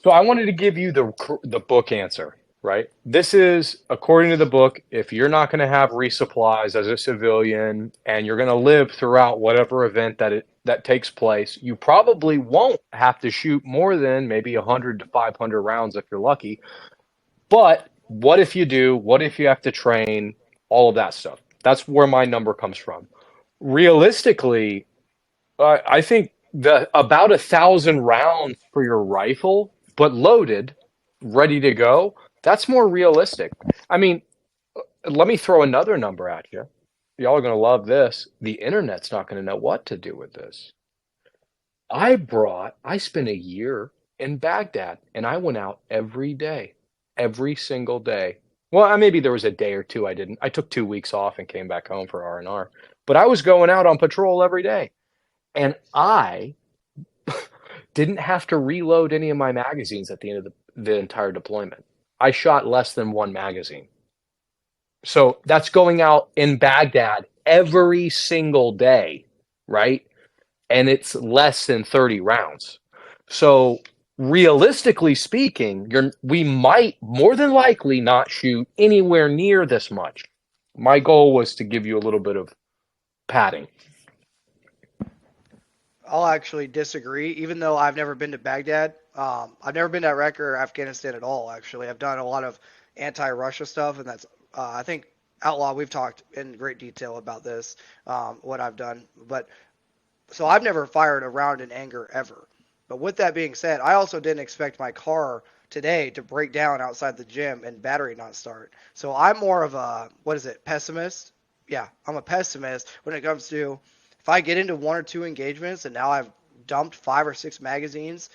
so I wanted to give you the book answer, right? This is according to the book, if you're not going to have resupplies as a civilian and you're going to live throughout whatever event that takes place, you probably won't have to shoot more than maybe 100 to 500 rounds if you're lucky. But what if you do? What if you have to train? All of that stuff. That's where my number comes from. Realistically, I think the about 1,000 rounds for your rifle, but loaded, ready to go. That's more realistic. I mean, let me throw another number at you. Y'all are gonna love this. The internet's not gonna know what to do with this. I spent a year in Baghdad and I went out every day, every single day. Well, maybe there was a day or two I didn't. I took 2 weeks off and came back home for R&R. But I was going out on patrol every day. And I didn't have to reload any of my magazines at the end of the entire deployment. I shot less than one magazine. So that's going out in Baghdad every single day, right? And it's less than 30 rounds. So realistically speaking, we might more than likely not shoot anywhere near this much. My goal was to give you a little bit of padding. I'll actually disagree, even though I've never been to Baghdad. I've never been to Iraq or Afghanistan at all. Actually, I've done a lot of anti-Russia stuff, and that's I think Outlaw. We've talked in great detail about this, what I've done. But so I've never fired a round in anger ever. But with that being said, I also didn't expect my car today to break down outside the gym and battery not start. So I'm more of a what is it, pessimist? Yeah, I'm a pessimist when it comes to if I get into 1 or 2 engagements and now I've dumped 5 or 6 magazines,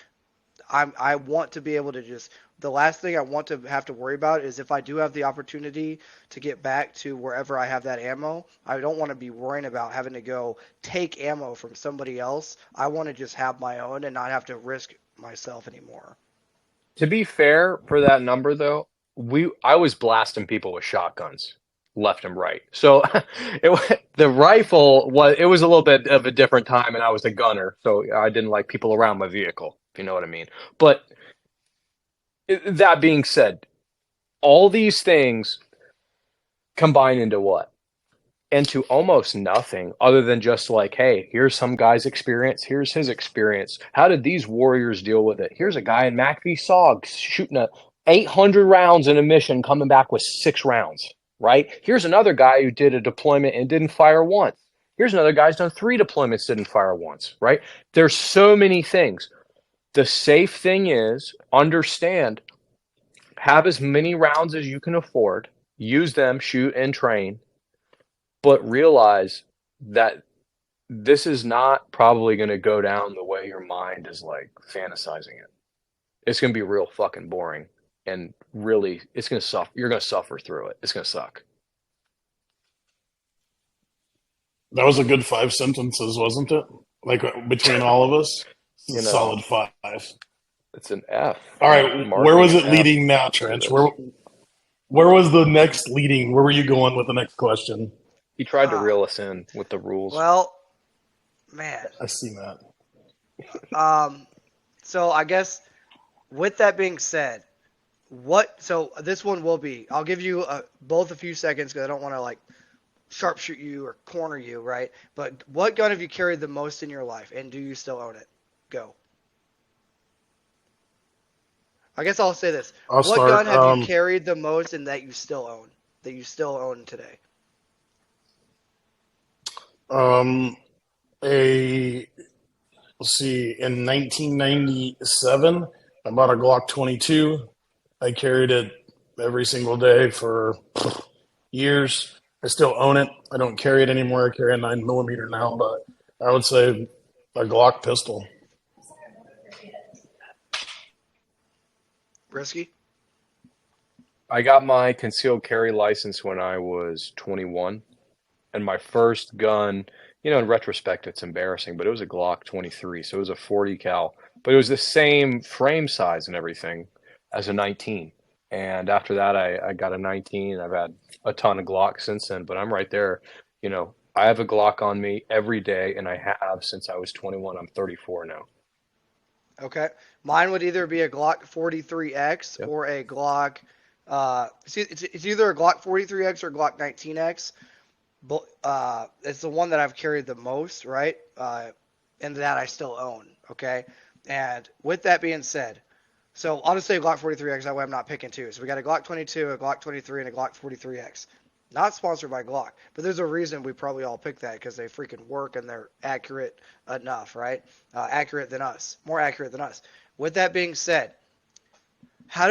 I want to be able to just the last thing I want to have to worry about is if I do have the opportunity to get back to wherever I have that ammo, I don't want to be worrying about having to go take ammo from somebody else. I want to just have my own and not have to risk myself anymore. To be fair, for that number though, I was blasting people with shotguns left and right. So the rifle was it was a little bit of a different time, and I was a gunner, so I didn't like people around my vehicle, if you know what I mean. But that being said, all these things combine into what? Into almost nothing other than just like, hey, here's some guy's experience, here's his experience. How did these warriors deal with it? Here's a guy in MACV SOG shooting 800 rounds in a mission, coming back with 6 rounds, right? Here's another guy who did a deployment and didn't fire once. Here's another guy's done 3 deployments, didn't fire once, right? There's so many things. The safe thing is understand, have as many rounds as you can afford, use them, shoot and train, but realize that this is not probably going to go down the way your mind is like fantasizing it. It's going to be real fucking boring and really it's going to suffer. You're going to suffer through it. It's going to suck. That was a good 5 sentences, wasn't it? Like between all of us, You know, solid 5. it's an F. All right, where Marking was an it F leading now, for Trench? this. Where was the next leading? Where were you going with the next question? He tried to Uh, reel us in with the rules. well, man. I see that. Um, so I guess with that being said, what? So this one will be. I'll give you both a few seconds because I don't want to like sharpshoot you or corner you, right? But what gun have you carried the most in your life, and do you still own it? Go. I guess I'll say this. I'll What gun start. have you carried the most and that you still own? That you still own today? Um, a let's see. In 1997, I bought a Glock 22. I carried it every single day for years. I still own it. I don't carry it anymore. I carry a 9 millimeter now, but I would say a Glock pistol. Risky? I got my concealed carry license when I was 21, and my first gun, in retrospect, it's embarrassing, but it was a Glock 23, so it was a 40 cal, but it was the same frame size and everything as a 19. And after that, I got a 19. I've had a ton of Glock since then, but I'm right there. I have a Glock on me every day, and I have since I was 21. I'm 34 now. Okay. Mine would either be a Glock 43X Yep. or a Glock. It's either a Glock 43X or Glock 19X. But it's the one that I've carried the most, right? And that I still own. Okay. And with that being said, so I'll just say Glock 43X. That way I'm not picking two. So we got a Glock 22, a Glock 23, and a Glock 43X. Not sponsored by Glock, but there's a reason we probably all picked that because they freaking work and they're accurate enough, right? Accurate than us, more accurate than us. With that being said, how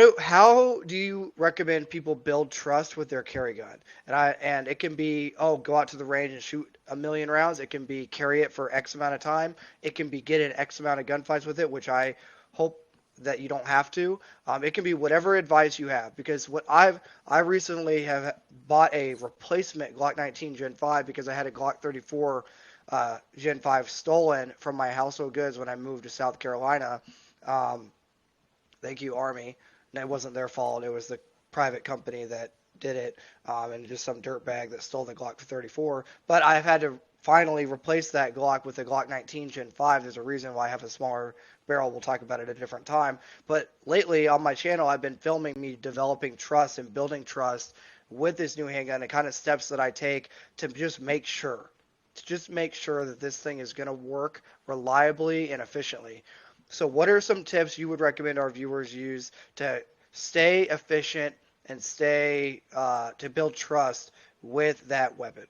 do you recommend people build trust with their carry gun? And it can be, oh, go out to the range and shoot a million rounds. It can be carry it for X amount of time. It can be get in X amount of gunfights with it, which I hope that you don't have to. It can be whatever advice you have, because I recently have bought a replacement Glock 19 Gen 5 because I had a Glock 34 Gen 5 stolen from my household goods when I moved to South Carolina. Um, Thank you, Army. And it wasn't their fault. It was the private company that did it, and just some dirtbag that stole the Glock 34. But I've had to finally replace that Glock with the Glock 19 Gen 5. There's a reason why I have a smaller barrel. We'll talk about it at a different time. But lately on my channel, I've been filming me developing trust and building trust with this new handgun and kind of steps that I take to just make sure that this thing is going to work reliably and efficiently. So, what are some tips you would recommend our viewers use to stay efficient and stay to build trust with that weapon?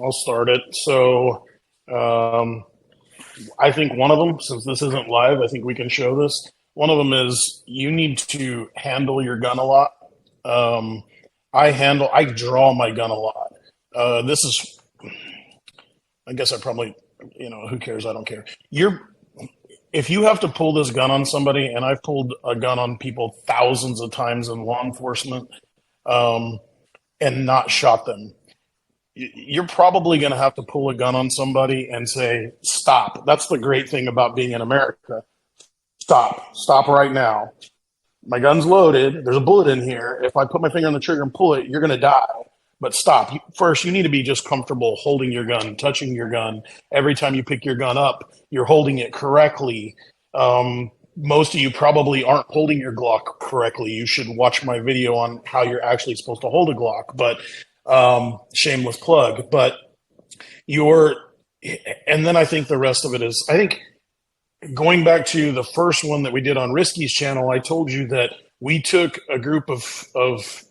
I'll start it. So, um, I think one of them, since this isn't live, I think we can show this. One of them is you need to handle your gun a lot. Um, I draw my gun a lot. This is, I guess I probably, who cares? I don't care. If you have to pull this gun on somebody, and I've pulled a gun on people thousands of times in law enforcement, um, and not shot them, you're probably going to have to pull a gun on somebody and say, stop. That's the great thing about being in America. Stop right now. My gun's loaded. There's a bullet in here. If I put my finger on the trigger and pull it, you're going to die. But stop. First, you need to be just comfortable holding your gun, touching your gun. Every time you pick your gun up, you're holding it correctly. Most of you probably aren't holding your Glock correctly. You should watch my video on how you're actually supposed to hold a Glock. But shameless plug. But you're, and then I think the rest of it is, I think going back to the first one that we did on Risky's channel, I told you that we took a group of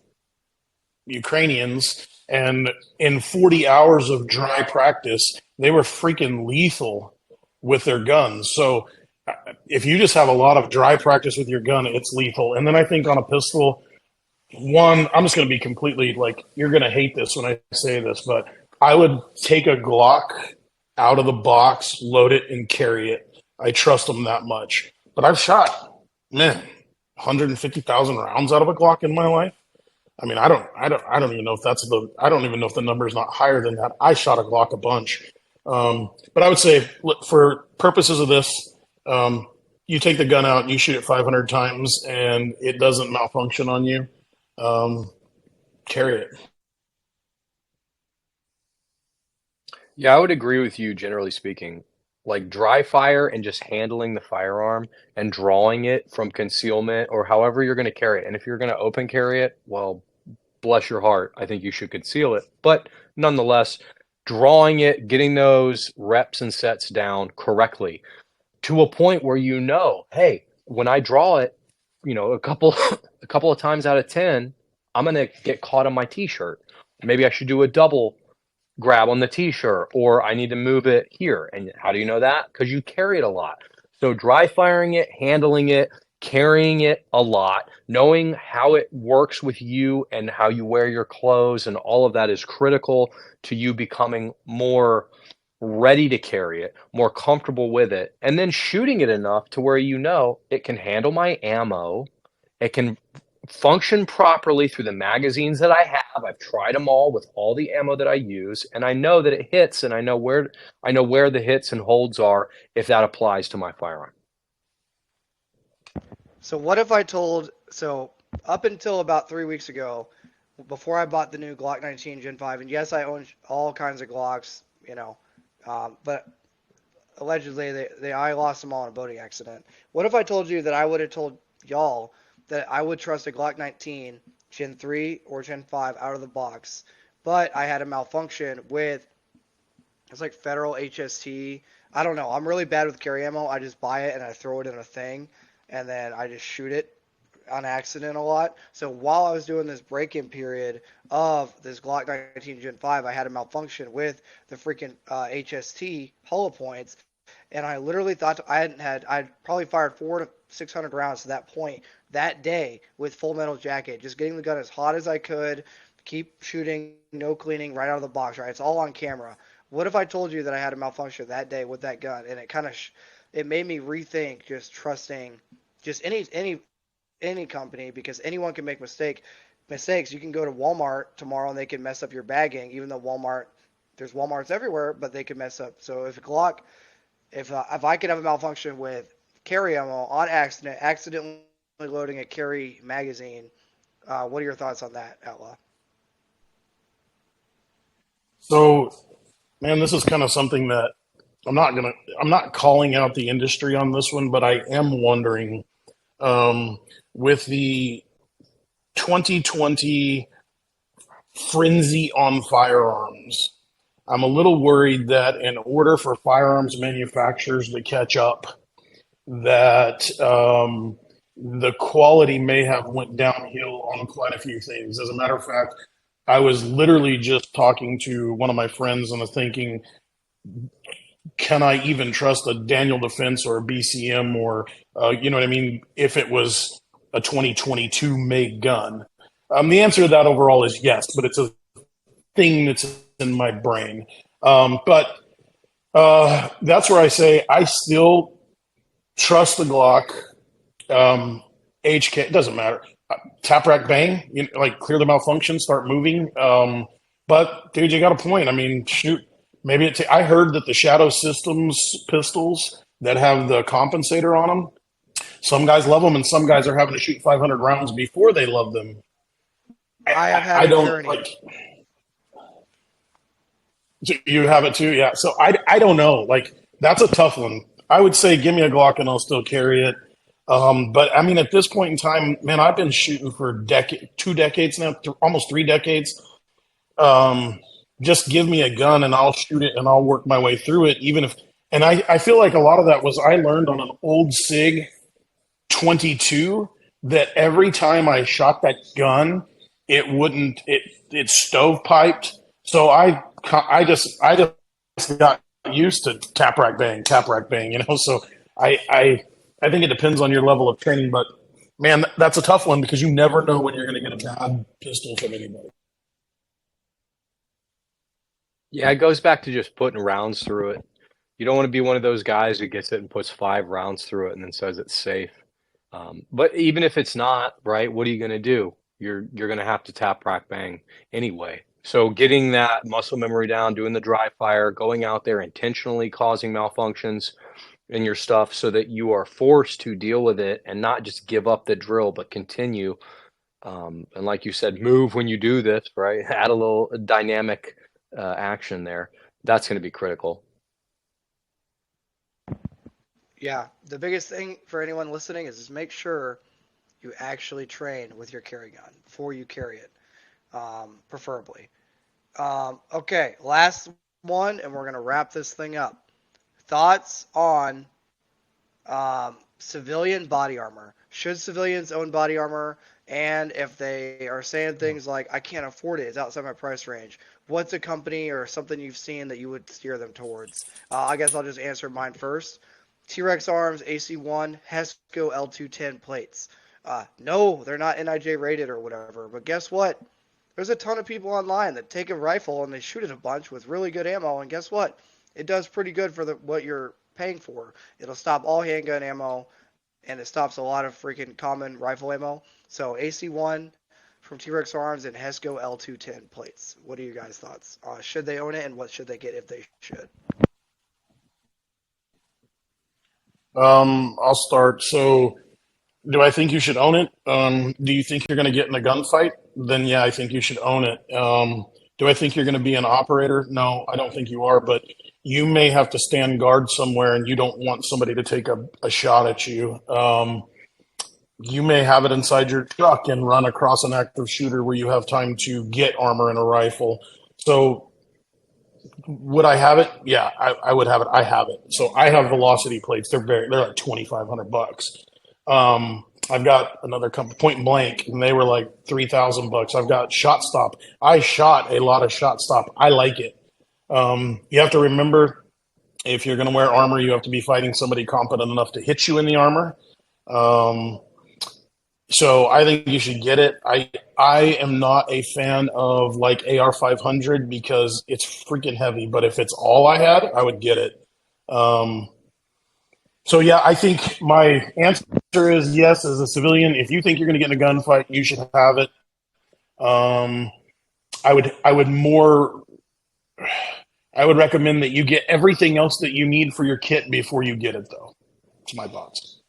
Ukrainians, and in 40 hours of dry practice, they were freaking lethal with their guns. So if you just have a lot of dry practice with your gun, it's lethal. And then I think on a pistol, one, I'm just going to be completely like, you're going to hate this when I say this, but I would take a Glock out of the box, load it, and carry it. I trust them that much. But I've shot, 150,000 rounds out of a Glock in my life. I mean, I don't even know if I don't even know if the number is not higher than that. I shot a Glock a bunch. But I would say, for purposes of this, you take the gun out, and you shoot it 500 times, and it doesn't malfunction on you. Carry it. Yeah, I would agree with you generally speaking. Like dry fire and just handling the firearm and drawing it from concealment or however you're going to carry it. And if you're going to open carry it, well, bless your heart. I think you should conceal it. But nonetheless, drawing it, getting those reps and sets down correctly to a point where hey, when I draw it, a couple a couple of times out of 10, I'm going to get caught on my t-shirt. Maybe I should do a double grab on the t-shirt, or I need to move it here. And how do you know that? Because you carry it a lot. So dry firing it, handling it, carrying it a lot, knowing how it works with you and how you wear your clothes and all of that is critical to you becoming more ready to carry it, more comfortable with it, and then shooting it enough to where it can handle my ammo, it can function properly through the magazines that I have. I've tried them all with all the ammo that I use, and I know that it hits, and I know where the hits and holds are if that applies to my firearm. So what if I told so up until about 3 weeks ago, before I bought the new Glock 19 Gen 5, and yes, I own all kinds of Glocks, but allegedly I lost them all in a boating accident. What if I told you that I would have told y'all that I would trust a Glock 19 Gen 3 or Gen 5 out of the box, but I had a malfunction with it's like Federal HST. I don't know. I'm really bad with carry ammo. I just buy it and I throw it in a thing, and then I just shoot it on accident a lot. So while I was doing this break-in period of this Glock 19 Gen 5, I had a malfunction with the freaking HST hollow points, and I literally thought I'd probably fired 400 to 600 rounds to that point that day with Full Metal Jacket, just getting the gun as hot as I could, keep shooting, no cleaning, right out of the box. Right, it's all on camera. What if I told you that I had a malfunction that day with that gun, and it kind of it made me rethink just trusting just any company because anyone can make mistakes. You can go to Walmart tomorrow and they can mess up your bagging, even though there's Walmarts everywhere, but they can mess up. So if I could have a malfunction with carry ammo on accidentally loading a carry magazine, what are your thoughts on that, Outlaw? So, man, this is kind of something that I'm not calling out the industry on this one, but I am wondering um, with the 2020 frenzy on firearms. I'm a little worried that in order for firearms manufacturers to catch up, that the quality may have went downhill on quite a few things. As a matter of fact, I was literally just talking to one of my friends and was thinking, can I even trust a Daniel Defense or a BCM or, you know what I mean, if it was a 2022 made gun? The answer to that overall is yes, but it's a thing that's in my brain. But that's where I say I still trust the Glock. HK, it doesn't matter. Tap rack bang, like clear the malfunction, start moving. But dude, you got a point. I mean, shoot, maybe I heard that the Shadow Systems pistols that have the compensator on them, some guys love them, and some guys are having to shoot 500 rounds before they love them. I have had I a don't journey. like. You have it too, yeah. So I don't know. Like that's a tough one. I would say give me a Glock and I'll still carry it. But I mean, at this point in time, man, I've been shooting for 2 decades now, almost 3 decades. Um, just give me a gun and I'll shoot it and I'll work my way through it. Even if, and I feel like a lot of that was I learned on an old Sig 22 that every time I shot that gun, it stovepiped. So I just got used to tap rack bang, you know. So I think it depends on your level of training, but man, that's a tough one because you never know when you're going to get a bad pistol from anybody. Yeah, it goes back to just putting rounds through it. You don't want to be one of those guys who gets it and puts 5 rounds through it and then says it's safe. But even if it's not, right, what are you going to do? You're going to have to tap rack bang anyway. So getting that muscle memory down, doing the dry fire, going out there intentionally causing malfunctions in your stuff so that you are forced to deal with it and not just give up the drill, but continue. And like you said, move when you do this, right? Add a little dynamic action there. That's going to be critical. Yeah, the biggest thing for anyone listening is just make sure you actually train with your carry gun before you carry it, preferably. Okay, last one, and we're gonna wrap this thing up. Thoughts on civilian body armor? Should civilians own body armor? And if they are saying things like, "I can't afford it; it's outside my price range," what's a company or something you've seen that you would steer them towards? I guess I'll just answer mine first. T-Rex Arms AC1 Hesco L210 plates. No, they're not NIJ rated or whatever, but guess what? There's a ton of people online that take a rifle and they shoot it a bunch with really good ammo, and guess what? It does pretty good for what you're paying for. It'll stop all handgun ammo, and it stops a lot of freaking common rifle ammo. So AC1 from T-Rex Arms and Hesco L210 plates. What are you guys' thoughts? Should they own it, and what should they get if they should? I'll start. So Do I think you should own it? Do you think you're going to get in a gunfight? Then yeah, I think you should own it. Do I think you're going to be an operator? No, I don't think you are. But you may have to stand guard somewhere, and you don't want somebody to take a shot at you. You may have it inside your truck and run across an active shooter where you have time to get armor and a rifle. So would I have it? Yeah, I would have it. I have it. So I have velocity plates. They're like $2,500. I've got another company, Point Blank, and they were like $3,000. I've got Shot Stop. I shot a lot of Shot Stop. I like it. You have to remember, if you're going to wear armor, you have to be fighting somebody competent enough to hit you in the armor. Um, so I think you should get it. I am not a fan of like AR 500 because it's freaking heavy. But if it's all I had, I would get it. Um, so yeah, I think my answer is yes. As a civilian, if you think you're going to get in a gunfight, you should have it. Um, I would more. I would recommend that you get everything else that you need for your kit before you get it, though. That's my thoughts.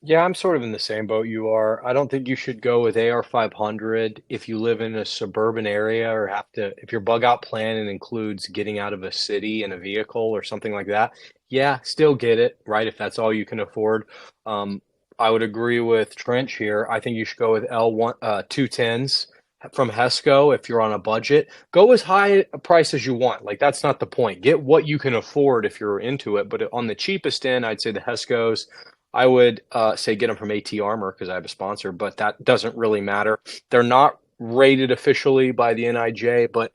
Yeah, I'm sort of in the same boat you are. I don't think you should go with AR 500 if you live in a suburban area or have to, if your bug out plan includes getting out of a city in a vehicle or something like that. Yeah, still get it, right? If that's all you can afford. Um, I would agree with Trench here. I think you should go with L1 210s from Hesco if you're on a budget. Go as high a price as you want. Like that's not the point. Get what you can afford if you're into it. But on the cheapest end, I'd say the Hescos. I would say get them from AT Armor because I have a sponsor, but that doesn't really matter. They're not rated officially by the NIJ, but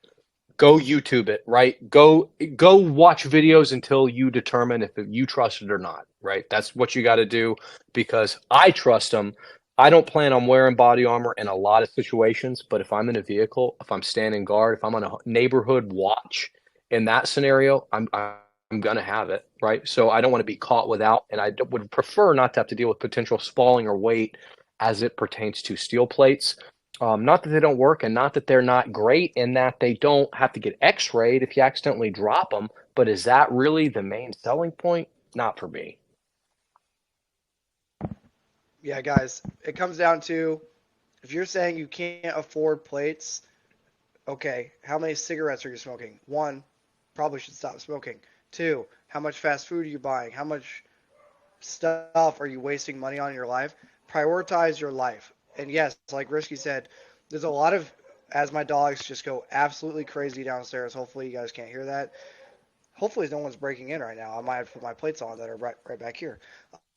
go YouTube it, right? Go watch videos until you determine if you trust it or not, right? That's what you got to do because I trust them. I don't plan on wearing body armor in a lot of situations, but if I'm in a vehicle, if I'm standing guard, if I'm on a neighborhood watch, in that scenario, I'm gonna have it, right? So I don't want to be caught without, and would prefer not to have to deal with potential spalling or weight as it pertains to steel plates. Not that they don't work, and not that they're not great, and that they don't have to get X-rayed if you accidentally drop them. But is that really the main selling point? Not for me. Yeah, guys, it comes down to if you're saying you can't afford plates, okay, how many cigarettes are you smoking? One, probably should stop smoking. Two, how much fast food are you buying? How much stuff are you wasting money on in your life? Prioritize your life. And yes, like Risky said, there's a lot of, as my dogs just go absolutely crazy downstairs. Hopefully you guys can't hear that. Hopefully no one's breaking in right now. I might have put my plates on that are right back here.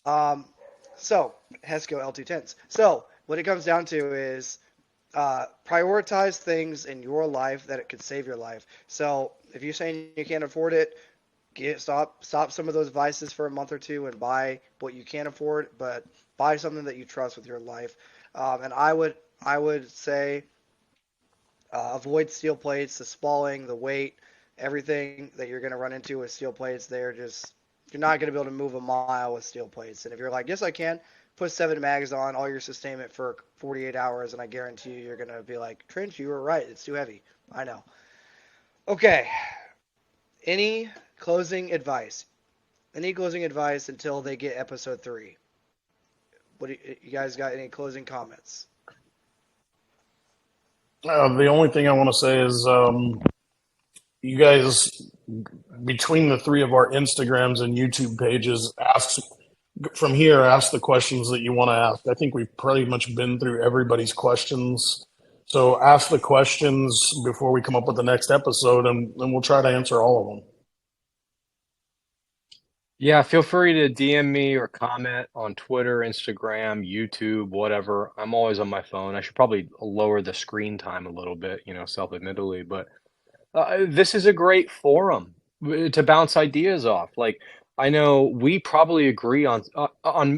Um, so, Hesco L210s. So, what it comes down to is prioritize things in your life that it could save your life. So, if you're saying you can't afford it, stop some of those vices for a month or two and buy what you can afford, but buy something that you trust with your life. And I would say avoid steel plates, the spalling, the weight, everything that you're going to run into with steel plates. You're not going to be able to move a mile with steel plates. And if you're like, yes, I can, put 7 mags on, all your sustainment for 48 hours, and I guarantee you're going to be like, Trench, you were right. It's too heavy. I know. Okay. Any closing advice? Any closing advice until they get episode 3? You guys got any closing comments? The only thing I want to say is you guys, between the three of our Instagrams and YouTube pages, ask the questions that you want to ask. I think we've pretty much been through everybody's questions. So ask the questions before we come up with the next episode, and we'll try to answer all of them. Yeah, feel free to DM me or comment on Twitter, Instagram, YouTube, whatever. I'm always on my phone. I should probably lower the screen time a little bit, self-admittedly, but this is a great forum to bounce ideas off. Like, I know we probably agree on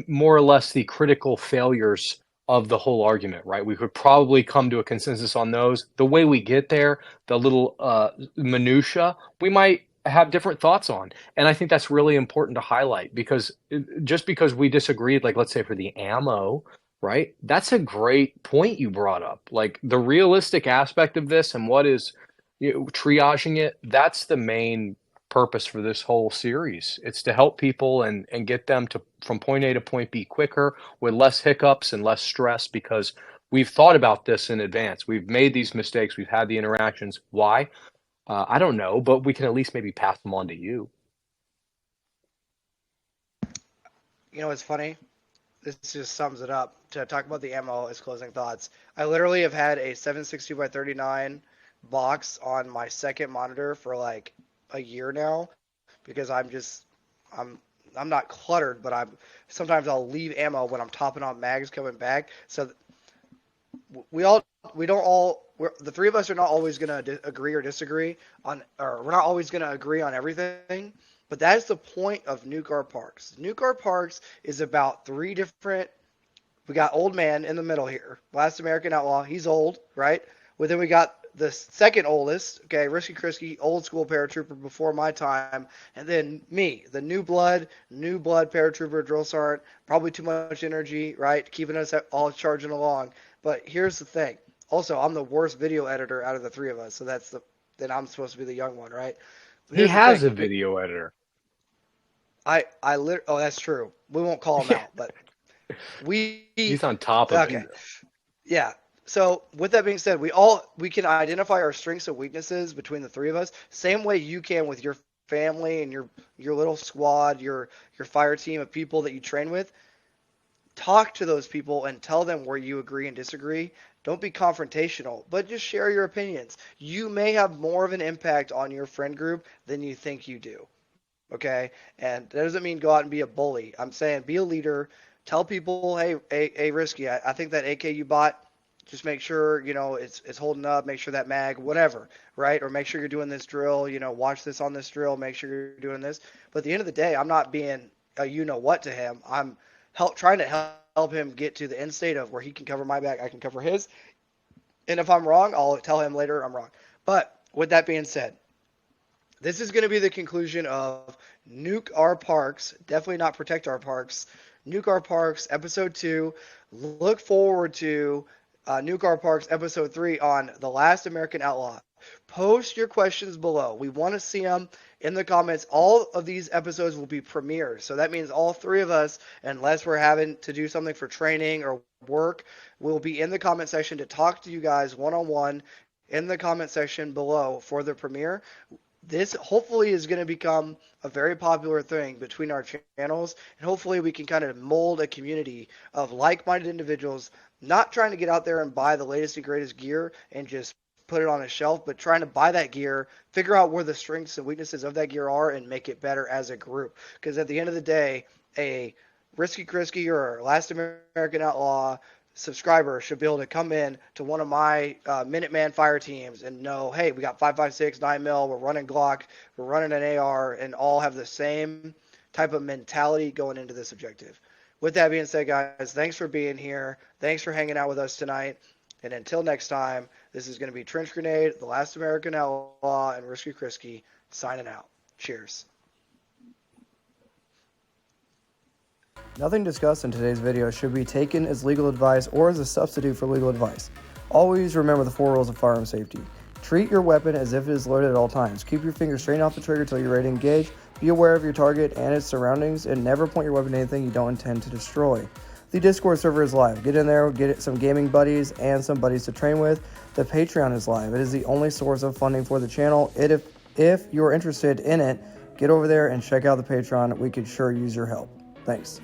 more or less the critical failures of the whole argument, right? We could probably come to a consensus on those. The way we get there, the little minutia, we might have different thoughts on. And I think that's really important to highlight because just because we disagreed, like let's say for the ammo, right? That's a great point you brought up. Like the realistic aspect of this and what is triaging it, that's the main purpose for this whole series. It's to help people and get them to from point A to point B quicker with less hiccups and less stress because we've thought about this in advance. We've made these mistakes. We've had the interactions. Why? I don't know, but we can at least maybe pass them on to you. You know what's funny? This just sums it up. To talk about the ammo as closing thoughts, I literally have had a 7.62 by 39 box on my second monitor for like a year now because I'm I'm not cluttered, but I'm sometimes I'll leave ammo when I'm topping on mags coming back. So we all we don't all the three of us are not always going to agree or disagree on, or we're not always going to agree on everything. But that is the point of Nuke Our Parks. Nuke Our Parks is about three different. We got old man in the middle here, Last American Outlaw. He's old, right? Well, then we got the second oldest, okay, Risky Krisky, old school paratrooper before my time, and then me, the new blood paratrooper, drill sergeant. Probably too much energy, right? Keeping us all charging along. But here's the thing. Also, I'm the worst video editor out of the three of us, so then I'm supposed to be the young one, right? But He here's the has thing. a video editor. Oh, that's true. We won't call him out, but He's on top of okay. it. Yeah. So with that being said, we can identify our strengths and weaknesses between the three of us, same way you can with your family and your little squad, your fire team of people that you train with. Talk to those people and tell them where you agree and disagree. Don't be confrontational, but just share your opinions. You may have more of an impact on your friend group than you think you do. Okay? And that doesn't mean go out and be a bully. I'm saying be a leader. Tell people, hey, Risky, I think that AK you bought, just make sure, it's holding up, make sure that mag, whatever, right? Or make sure you're doing this drill, watch this on this drill, make sure you're doing this. But at the end of the day, I'm not being a you-know-what to him. I'm trying to help him get to the end state of where he can cover my back, I can cover his. And if I'm wrong, I'll tell him later I'm wrong. But with that being said, this is going to be the conclusion of Nuke Our Parks. Definitely not Protect Our Parks. Nuke Our Parks, Episode 2. Look forward to Nuke Our Parks, Episode 3 on The Last American Outlaw. Post your questions below. We want to see them in the comments. All of these episodes will be premieres. So that means all three of us, unless we're having to do something for training or work, will be in the comment section to talk to you guys one-on-one in the comment section below for the premiere. This hopefully is going to become a very popular thing between our channels, and hopefully we can kind of mold a community of like-minded individuals, not trying to get out there and buy the latest and greatest gear and just put it on a shelf, but trying to buy that gear, figure out where the strengths and weaknesses of that gear are, and make it better as a group. Because at the end of the day, a Risky Krisky or Last American Outlaw subscriber should be able to come in to one of my Minuteman fire teams and know, hey, we got 5.56, 9mm, we're running Glock, we're running an AR, and all have the same type of mentality going into this objective. With that being said, guys, thanks for being here. Thanks for hanging out with us tonight. And until next time, this is going to be Trench Grenade, The Last American Outlaw, and Risky Krisky signing out. Cheers. Nothing discussed in today's video should be taken as legal advice or as a substitute for legal advice. Always remember the 4 rules of firearm safety. Treat your weapon as if it is loaded at all times. Keep your finger straight off the trigger until you're ready to engage. Be aware of your target and its surroundings, and never point your weapon at anything you don't intend to destroy. The Discord server is live. Get in there, get some gaming buddies and some buddies to train with. The Patreon is live. It is the only source of funding for the channel. If you're interested in it, get over there and check out the Patreon. We could sure use your help. Thanks.